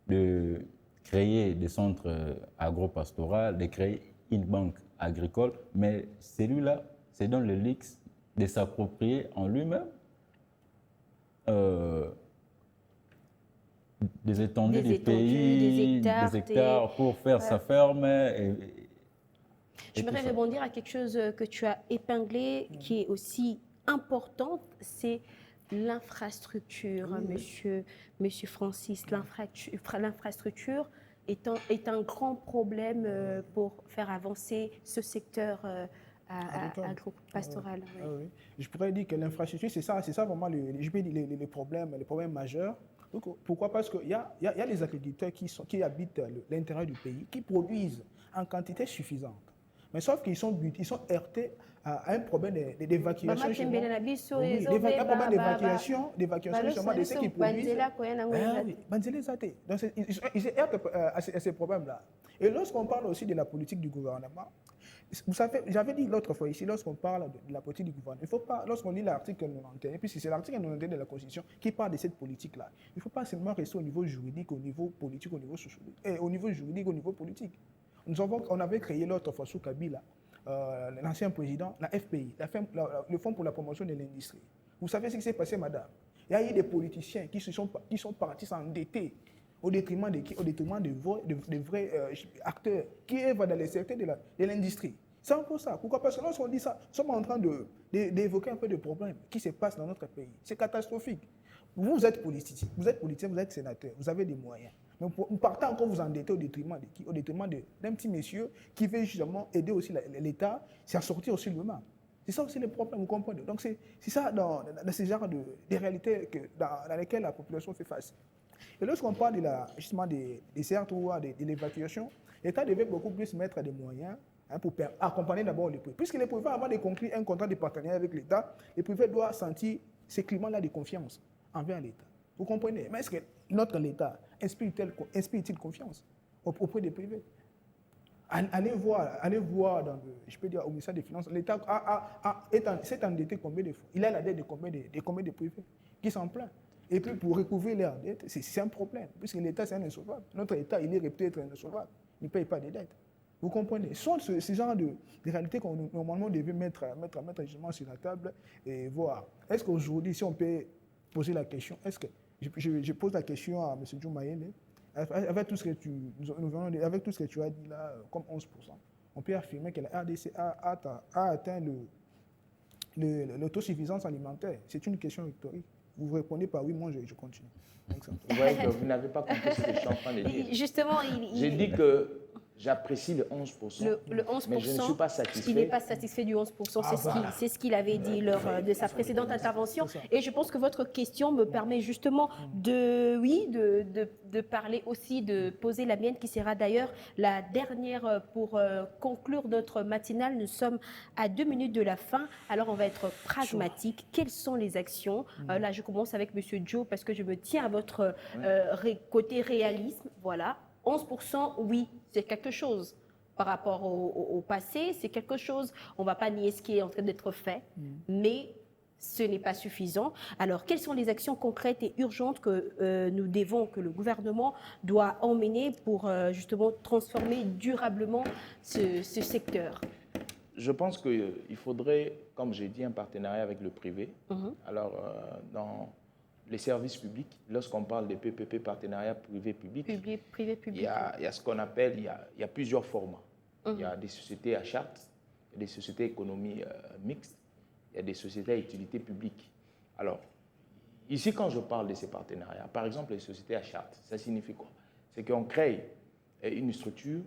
de créer des centres agro-pastoraux, de créer une banque agricole, mais celui-là, c'est dans le luxe de s'approprier en lui-même des étendues du pays, des hectares pour faire sa ferme. J'aimerais rebondir à quelque chose que tu as épinglé, qui est aussi importante, c'est l'infrastructure, monsieur Francis. L'infrastructure est un grand problème pour faire avancer ce secteur agro-pastoral. Oui. Je pourrais dire que l'infrastructure, c'est ça vraiment les problèmes majeurs. Pourquoi? Parce qu'il y a des agriculteurs qui habitent l'intérieur du pays, qui produisent en quantité suffisante. Mais sauf qu'ils sont heurtés à un problème d'évacuation. Un problème d'évacuation justement de ceux qui produisent. Donc ils se heurtent à ces problèmes-là. Et lorsqu'on parle aussi de la politique du gouvernement, vous savez, j'avais dit l'autre fois ici, lorsqu'on parle de la politique du gouvernement, il ne faut pas, lorsqu'on lit l'article 91, et puis c'est l'article 91 de la Constitution qui parle de cette politique-là, il ne faut pas seulement rester au niveau juridique, au niveau politique, au niveau sociologique, et au niveau juridique, au niveau politique. On avait créé l'autre fois sous Kabila, l'ancien président, la FPI, le Fonds pour la promotion de l'industrie. Vous savez ce qui s'est passé, madame? Il y a eu des politiciens qui sont partis s'endetter au détriment de vrais acteurs qui œuvrent dans les secteurs de l'industrie. C'est un peu ça. Pourquoi? Parce que lorsqu'on dit ça, nous sommes en train d'évoquer un peu de problèmes qui se passent dans notre pays. C'est catastrophique. Vous êtes politicien, vous êtes sénateur, vous avez des moyens. Mais vous partez encore vous endetter au détriment de qui? Au détriment d'un petit monsieur qui veut justement aider aussi l'État, c'est à sortir aussi lui-même. C'est ça aussi le problème, vous comprenez? Donc c'est ça dans ces genres de réalités dans lesquelles la population fait face. Et lorsqu'on parle justement des certes ou de l'évacuation, l'État devait beaucoup plus mettre des moyens pour accompagner d'abord les privés. Puisque les privés, avant de conclure un contrat de partenariat avec l'État, les privés doivent sentir ce climat-là de confiance envers l'État. Vous comprenez? Mais est-ce que notre État inspire-t-il confiance auprès des privés? Allez voir je peux dire, au ministère des Finances, l'État s'est endetté combien de fois? Il a la dette de combien de privés qui s'en plaignent? Et puis pour recouvrir leur dette, c'est un problème, puisque l'État c'est un insolvable. Notre État, il est réputé être un insolvable. Il ne paye pas des dettes. Vous comprenez? Ce sont ces genres de réalités qu'on normalement devait mettre justement sur la table et voir. Est-ce qu'aujourd'hui, si on peut poser la question, est-ce que je pose la question à M. Joe Maele, avec tout ce que avec tout ce que tu as dit là, comme 11%, on peut affirmer que la RDC a atteint l'autosuffisance alimentaire. C'est une question rhétorique. Vous répondez par oui, moi je continue. Donc, vous voyez que vous n'avez pas compris ce que je suis en train de dire. Justement, J'ai dit que j'apprécie le 11%, le 11%, mais je ne suis pas satisfait. Il n'est pas satisfait du 11%, c'est ce qu'il avait dit lors de sa précédente intervention. Et je pense que votre question me permet justement de parler aussi, de poser la mienne, qui sera d'ailleurs la dernière pour conclure notre matinale. Nous sommes à 2 minutes de la fin, alors on va être pragmatique. Quelles sont les actions? Là, je commence avec Monsieur Joe, parce que je me tiens à votre côté réalisme. Voilà. 11%, oui, c'est quelque chose. Par rapport au passé, c'est quelque chose. On ne va pas nier ce qui est en train d'être fait, mais ce n'est pas suffisant. Alors, quelles sont les actions concrètes et urgentes que que le gouvernement doit emmener pour justement transformer durablement ce secteur? Je pense qu'il faudrait, comme j'ai dit, un partenariat avec le privé. Alors, dans les services publics, lorsqu'on parle de PPP, partenariat privé-public, il y a ce qu'on appelle, il y a plusieurs formats. Il y a des sociétés à charte, il y a des sociétés économie mixte, il y a des sociétés à utilité publique. Alors, ici, quand je parle de ces partenariats, par exemple, les sociétés à charte, ça signifie quoi? C'est qu'on crée une structure,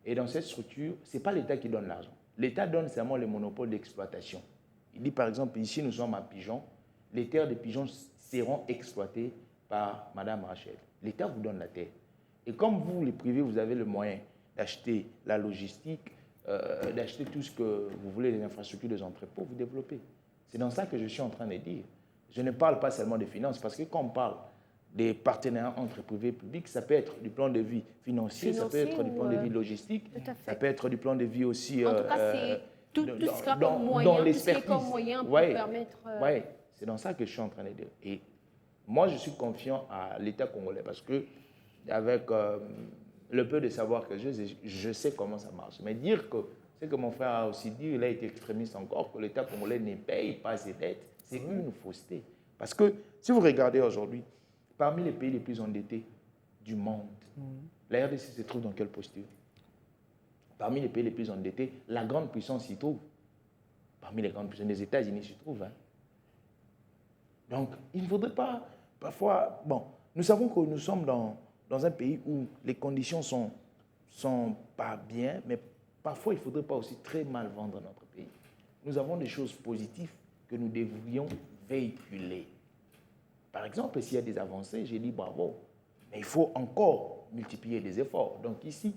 et dans cette structure, ce n'est pas l'État qui donne l'argent. L'État donne seulement le monopole d'exploitation. Il dit, par exemple, ici, nous sommes à Pigeon, les terres de Pigeon seront exploitées par Madame Rachel. L'État vous donne la terre. Et comme vous, les privés, vous avez le moyen d'acheter la logistique, d'acheter tout ce que vous voulez, les infrastructures, des entrepôts, vous développez. C'est dans ça que je suis en train de dire. Je ne parle pas seulement des finances, parce que quand on parle des partenariats entre privés et publics, ça peut être du plan de vie financier, ça peut être du plan de vie logistique, ça peut être du plan de vie aussi... En tout cas, c'est tout ce qui sera comme moyen, tout ce qui est comme moyen pour permettre... Oui, c'est dans ça que je suis en train de dire. Et moi, je suis confiant à l'État congolais parce que, avec le peu de savoir que j'ai, je sais comment ça marche. Mais dire que, c'est que mon frère a aussi dit, il a été extrémiste encore, que l'État congolais ne paye pas ses dettes, c'est une fausseté. Parce que, si vous regardez aujourd'hui, parmi les pays les plus endettés du monde, la RDC se trouve dans quelle posture? Parmi les pays les plus endettés, la grande puissance s'y trouve. Parmi les grandes puissances, les États-Unis s'y trouvent. Donc, il ne faudrait pas, parfois... Bon, nous savons que nous sommes dans un pays où les conditions sont pas bien, mais parfois, il ne faudrait pas aussi très mal vendre notre pays. Nous avons des choses positives que nous devrions véhiculer. Par exemple, s'il y a des avancées, j'ai dit bravo, mais il faut encore multiplier les efforts. Donc ici,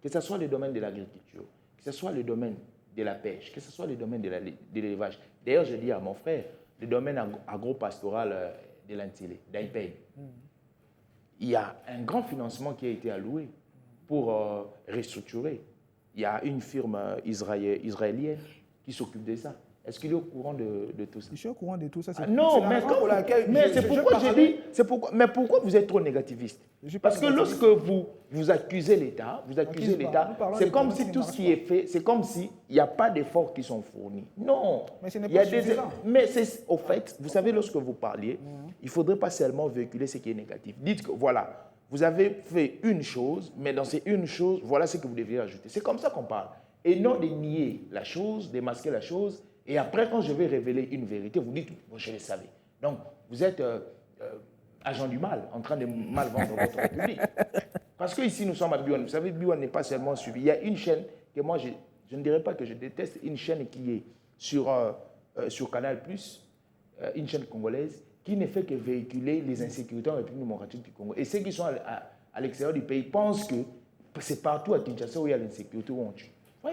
que ce soit le domaine de l'agriculture, que ce soit le domaine de la pêche, que ce soit le domaine de l'élevage. D'ailleurs, je dis à mon frère, le domaine agro-pastoral de l'Antille, d'Aipei. Il y a un grand financement qui a été alloué pour restructurer. Il y a une firme israélienne qui s'occupe de ça. Est-ce qu'il est au courant de tout ça? Je suis au courant de tout ça. Non, mais c'est pourquoi j'ai dit... Mais pourquoi vous êtes trop négativiste? Parce que lorsque vous accusez l'État, c'est comme si tout ce qui est fait, c'est comme s'il n'y a pas d'efforts qui sont fournis. Non. Mais ce n'est pas suffisant. Mais au fait, vous savez, lorsque vous parliez, il ne faudrait pas seulement véhiculer ce qui est négatif. Dites que, voilà, vous avez fait une chose, mais dans ces une chose, voilà ce que vous devriez ajouter. C'est comme ça qu'on parle. Et non de nier la chose, de masquer la chose. Et après, quand je vais révéler une vérité, vous dites, bon, je le savais. Donc, vous êtes agent du mal, en train de mal vendre votre République. Parce qu'ici, nous sommes à Biwan. Vous savez, Biwan n'est pas seulement suivi. Il y a une chaîne que moi, je ne dirais pas que je déteste, une chaîne qui est sur Canal+, une chaîne congolaise, qui ne fait que véhiculer les insécurités en République démocratique du Congo. Et ceux qui sont à l'extérieur du pays pensent que c'est partout à Kinshasa où il y a l'insécurité, où on tue. Oui.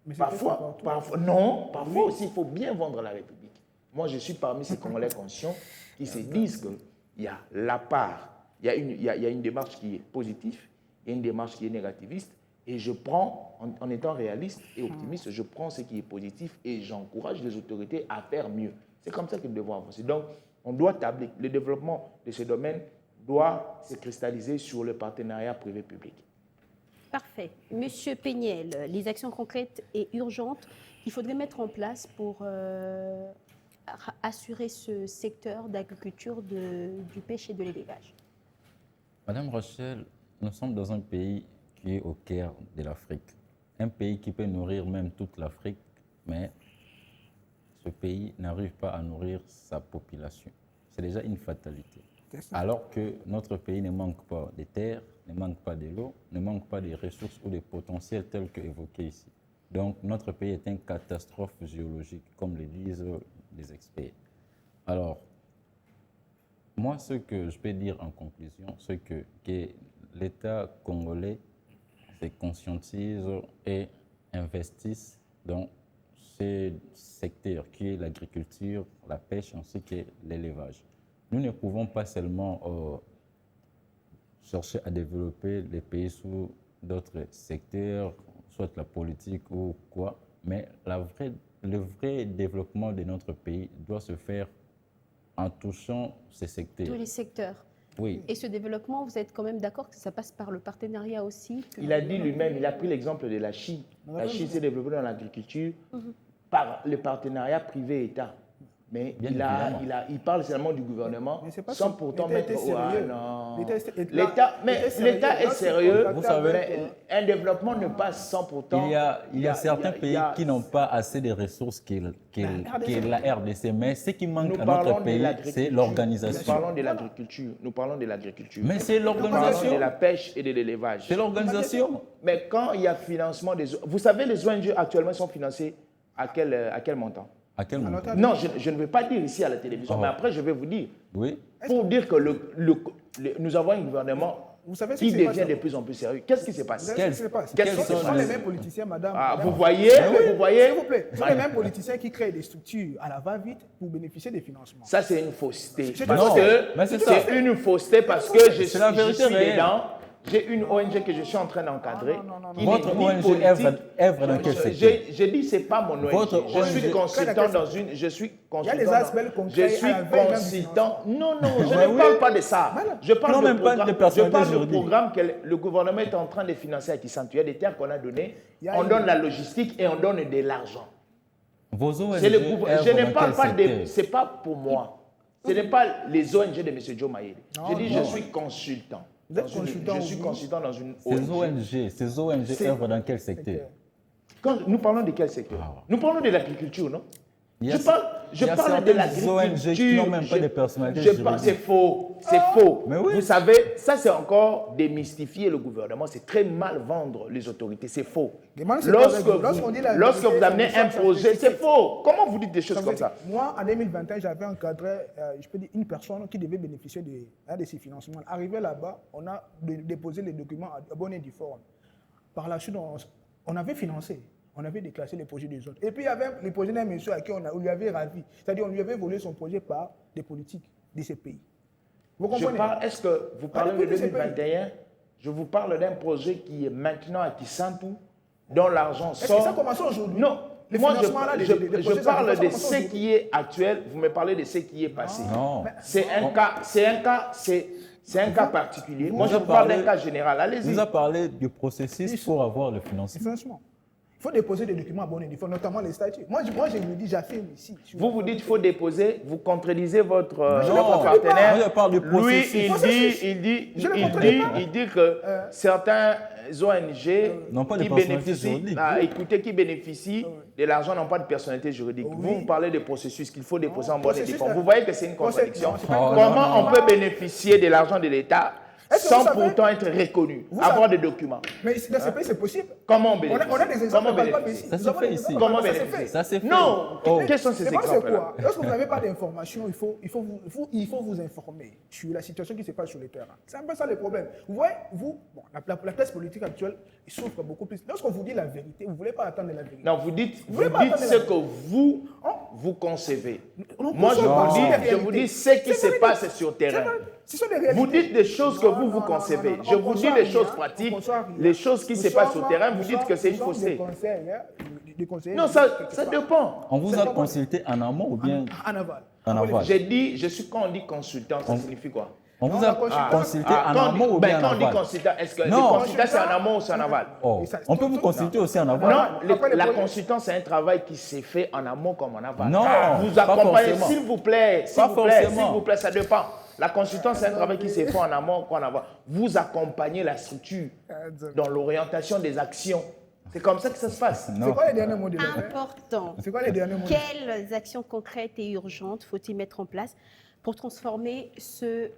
Mais parfois, parfois aussi, il faut bien vendre la République. Moi, je suis parmi ces Congolais conscients qui se disent qu'il y a la part, il y a une démarche qui est positive, il y a une démarche qui est négativiste, et je prends, en étant réaliste et optimiste, je prends ce qui est positif et j'encourage les autorités à faire mieux. C'est comme ça que nous devons avancer. Donc, on doit tabler. Le développement de ce domaine doit se cristalliser sur le partenariat privé-public. Parfait. Monsieur Péniel, les actions concrètes et urgentes qu'il faudrait mettre en place pour assurer ce secteur d'agriculture, du pêche et de l'élevage. Madame Rachel, nous sommes dans un pays qui est au cœur de l'Afrique. Un pays qui peut nourrir même toute l'Afrique, mais ce pays n'arrive pas à nourrir sa population. C'est déjà une fatalité. Alors que notre pays ne manque pas de terre, ne manque pas de l'eau, ne manque pas de ressources ou de potentiels tels qu'évoqués ici. Donc notre pays est une catastrophe géologique, comme le disent les experts. Alors, moi, ce que je peux dire en conclusion, c'est que l'État congolais se conscientise et investisse dans ce secteur qui est l'agriculture, la pêche ainsi que l'élevage. Nous ne pouvons pas seulement chercher à développer les pays sous d'autres secteurs, soit la politique ou quoi, mais le vrai développement de notre pays doit se faire en touchant ces secteurs. Tous les secteurs. Oui. Et ce développement, vous êtes quand même d'accord que ça passe par le partenariat aussi? Il a dit lui-même, il a pris l'exemple de la Chine. La Chine s'est développée dans l'agriculture par le partenariat privé-État. Mais il parle seulement du gouvernement sans pourtant mettre au l'État est sérieux. Vous savez, mais un développement ne passe sans pourtant. Il y a certains pays qui n'ont pas assez de ressources que la RDC, mais ce qui manque à notre pays, c'est l'organisation. Nous parlons de l'agriculture. Nous parlons de l'agriculture. Mais c'est l'organisation. Nous parlons de la pêche et de l'élevage. C'est l'organisation. Mais quand il y a financement des... Vous savez, les ONG actuellement sont financées à quel montant? À quel moment? Non, je ne vais pas dire ici à la télévision, mais après je vais vous dire. Oui. Pour dire que nous avons un gouvernement qui devient de plus en plus sérieux. Qu'est-ce qui se passe? Qu'est-ce qui se passe? Ce sont les mêmes politiciens, madame. Vous voyez, vous voyez. S'il vous plaît, ce sont les mêmes politiciens qui créent des structures à la va-vite pour bénéficier des financements. Ça, c'est une fausseté. C'est une fausseté parce que je suis dedans. J'ai une ONG que je suis en train d'encadrer. Votre ONG œuvre dans quel secteur? J'ai dit c'est pas mon ONG. Je suis consultant dans une. Je suis consultant. Il y a des aspects concrets. Je suis consultant. Non, je ne parle pas de ça. Je parle de programme que le gouvernement est en train de financer à Kisantu. Il y a des terres qu'on a données. On donne la logistique et on donne de l'argent. Vos ONG. Je ne parle pas de. C'est pas pour moi. Ce n'est pas les ONG de M. Joe Mayele. Je dis je suis consultant. Je suis consultant dans une ONG. Ces ONG œuvrent dans quel secteur? Nous parlons de quel secteur? Nous parlons de l'agriculture, non? Je parle de l'agriculture. ONG qui n'ont même pas de personnalité juridique. C'est faux. C'est faux. Mais oui. Vous savez, ça c'est encore démystifier le gouvernement. C'est très mal vendre les autorités. C'est faux. Lorsque vous amenez un projet, c'est faux. Comment vous dites des choses comme ça? Moi, en 2021, j'avais encadré, je peux dire, une personne qui devait bénéficier de ces financements. Arrivé là-bas, on a déposé les documents à bonne et due forme. Par la suite, on avait financé. On avait déclassé les projets des autres. Et puis, il y avait le projet d'un monsieur à qui on lui avait ravi. C'est-à-dire, on lui avait volé son projet par des politiques de ces pays. Vous comprenez? Est-ce que vous parlez de 2021? Je vous parle d'un projet qui est maintenant à Kisantu, dont l'argent sort. Est-ce que ça commence aujourd'hui? Non. Moi, je parle de ce qui est actuel. Vous me parlez de ce qui est passé. Non. C'est un cas particulier. Moi, je vous parle d'un cas général. Allez-y. Vous avez parlé du processus pour avoir le financement. Il faut déposer des documents à bonne et due forme, notamment les statuts. Moi, je me dis, j'affirme ici. Vous dites qu'il faut déposer, vous contredisez votre Moi, partenaire. je parle du processus. Lui, il dit que certains ONG qui bénéficient de l'argent n'ont pas de personnalité juridique. Vous parlez de processus qu'il faut déposer en bonne et due forme. Vous voyez que c'est une contradiction. Comment on peut bénéficier de l'argent de l'État sans pourtant être reconnu, avoir des documents? Mais dans ce pays, c'est possible. Comment on bénéficie? On a des exemples palpables ici. Ça se fait ici. Comment bénéficier? Ça s'est fait. Non. Quels sont ces exemples-là? Lorsque vous n'avez pas d'informations, il faut vous informer sur la situation qui se passe sur le terrain. C'est un peu ça le problème. Vous voyez, la classe politique actuelle souffre beaucoup plus. Lorsqu'on vous dit la vérité, vous ne voulez pas attendre la vérité. Non, vous dites ce que vous concevez. Moi, je vous dis ce qui se passe sur le terrain. Vous dites des choses que vous concevez. Je vous dis des choses pratiques, les choses qui se passent sur le terrain, vous dites que c'est une fausseté. Non, ça dépend. On vous a consulté en amont ou bien en aval? En aval. J'ai dit, quand on dit consultant, ça signifie quoi? On vous a consulté en amont ou bien en aval? Quand on dit consultant, est-ce que le consultant c'est en amont ou c'est en aval? On peut vous consulter aussi en aval? Non, la consultance c'est un travail qui s'est fait en amont comme en aval. Non, vous accompagnez, s'il vous plaît, ça dépend. La consultance, c'est un travail qui se fait en amont, qu'en avant. Vous accompagnez la structure dans l'orientation des actions. C'est comme ça que ça se passe. C'est quoi les derniers mots de la fin? Important. C'est quoi les derniers mots? Quelles actions concrètes et urgentes faut-il mettre en place pour transformer ce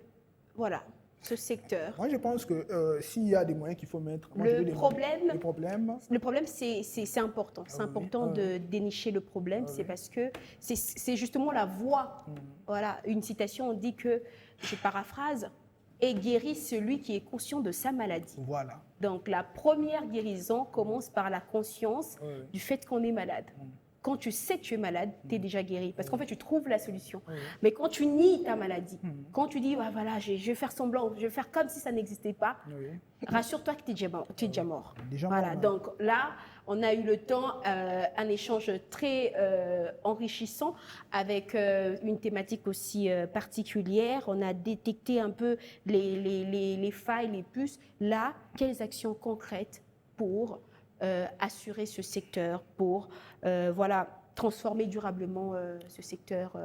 secteur? Moi, je pense que s'il y a des moyens qu'il faut mettre... Moi, Le problème, c'est important. C'est Ah oui, important ah de dénicher le problème. Ah C'est oui. parce que c'est justement la voie. Voilà, une citation, on dit que, je paraphrase, « est guéri celui qui est conscient de sa maladie ». Voilà. Donc, la première guérison commence par la conscience Oui, oui. du fait qu'on est malade. Quand tu sais que tu es malade, tu es déjà guéri. Parce qu'en fait, tu trouves la solution. Oui. Mais quand tu nies ta maladie, quand tu dis, ah, voilà, je vais faire semblant, je vais faire comme si ça n'existait pas, Oui. rassure-toi que tu es déjà mort. Déjà Voilà, mort, donc là, on a eu le temps, un échange très enrichissant avec une thématique aussi particulière. On a détecté un peu les failles, les puces. Là, quelles actions concrètes pour assurer ce secteur, pour transformer durablement ce secteur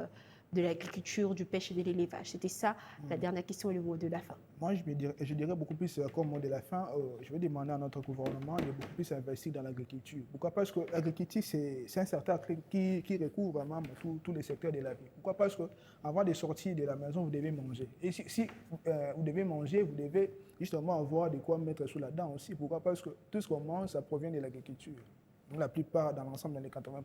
de l'agriculture, du pêche et de l'élevage. C'était ça, la dernière question et le mot de la fin. Moi, je dirais beaucoup plus comme mot de la fin, je vais demander à notre gouvernement de beaucoup plus investir dans l'agriculture. Pourquoi? Parce que l'agriculture, c'est un secteur qui recouvre vraiment tous les secteurs de la vie. Pourquoi? Parce qu'avant de sortir de la maison, vous devez manger. Et si vous devez manger, vous devez justement avoir de quoi mettre sous la dent aussi. Pourquoi? Parce que tout ce qu'on mange, ça provient de l'agriculture. Donc la plupart, dans l'ensemble, dans les 80%.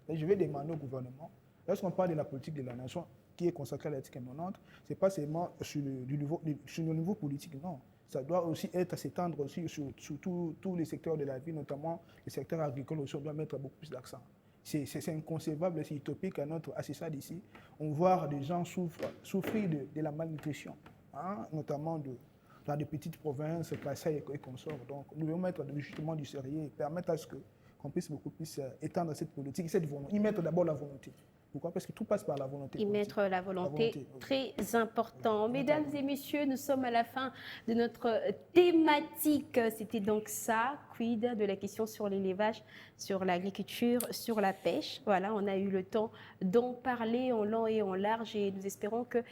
Et je vais demander au gouvernement, lorsqu'on parle de la politique de la nation qui est consacrée à l'éthique immanente, ce n'est pas seulement sur le niveau politique, non. Ça doit aussi s'étendre aussi sur tous les secteurs de la vie, notamment le secteur agricole aussi, on doit mettre beaucoup plus d'accent. C'est inconcevable, c'est utopique à notre assistade ici. On voit des gens souffrir de la malnutrition, hein, notamment dans des petites provinces, Kassai et consorts. Donc nous devons mettre justement du sérieux et permettre à ce qu'on puisse beaucoup plus étendre cette politique, y mettre d'abord la volonté. Pourquoi? Parce que tout passe par la volonté. Y mettre la volonté, très important. Mesdames et messieurs, nous sommes à la fin de notre thématique. C'était donc ça, quid de la question sur l'élevage, sur l'agriculture, sur la pêche. Voilà, on a eu le temps d'en parler en long et en large et nous espérons que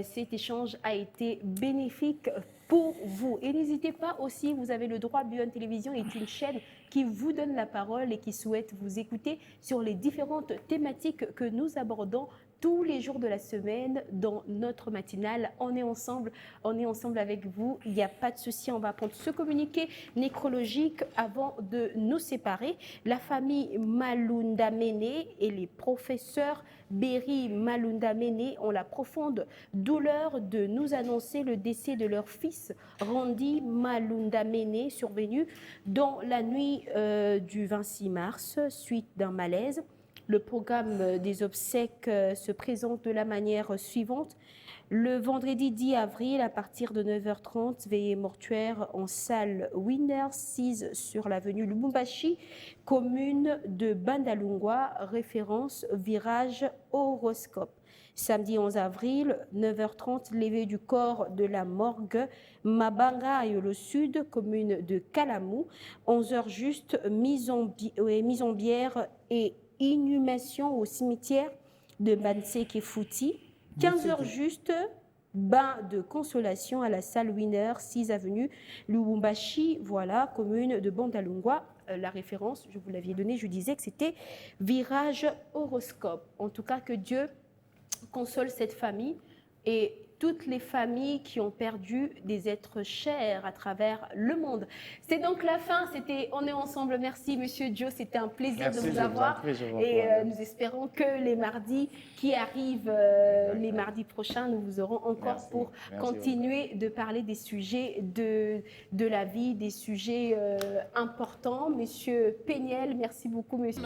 cet échange a été bénéfique pour vous. Et n'hésitez pas aussi, vous avez le droit, Beyond Télévision est une chaîne qui vous donne la parole et qui souhaite vous écouter sur les différentes thématiques que nous abordons tous les jours de la semaine dans notre matinale. On est ensemble avec vous. Il n'y a pas de souci, on va prendre ce communiqué nécrologique avant de nous séparer. La famille Malunda Mene et les professeurs Berry Malunda Mene ont la profonde douleur de nous annoncer le décès de leur fils Randy Malunda Mene, survenu dans la nuit du 26 mars suite d'un malaise. Le programme des obsèques se présente de la manière suivante. Le vendredi 10 avril, à partir de 9h30, veillée mortuaire en salle Winner, 6 sur l'avenue Lubumbashi, commune de Bandalungwa, référence virage horoscope. Samedi 11 avril, 9h30, levée du corps de la morgue Mabanga et le sud, commune de Kalamou. 11h juste, mise en bière et inhumation au cimetière de Banseke-Fouti. 15h juste, bain de consolation à la salle Winner, 6 avenue Lubumbashi, voilà, commune de Bandalungwa. La référence, je vous l'aviez donnée, je disais que c'était virage horoscope. En tout cas, que Dieu console cette famille et toutes les familles qui ont perdu des êtres chers à travers le monde. C'est donc la fin, c'était On est ensemble. Merci Monsieur Joe, c'était un plaisir de vous avoir. Et nous espérons que les mardis qui arrivent, les mardis prochains, nous vous aurons encore pour continuer de parler des sujets de la vie, des sujets importants. Monsieur Péniel, merci beaucoup Monsieur.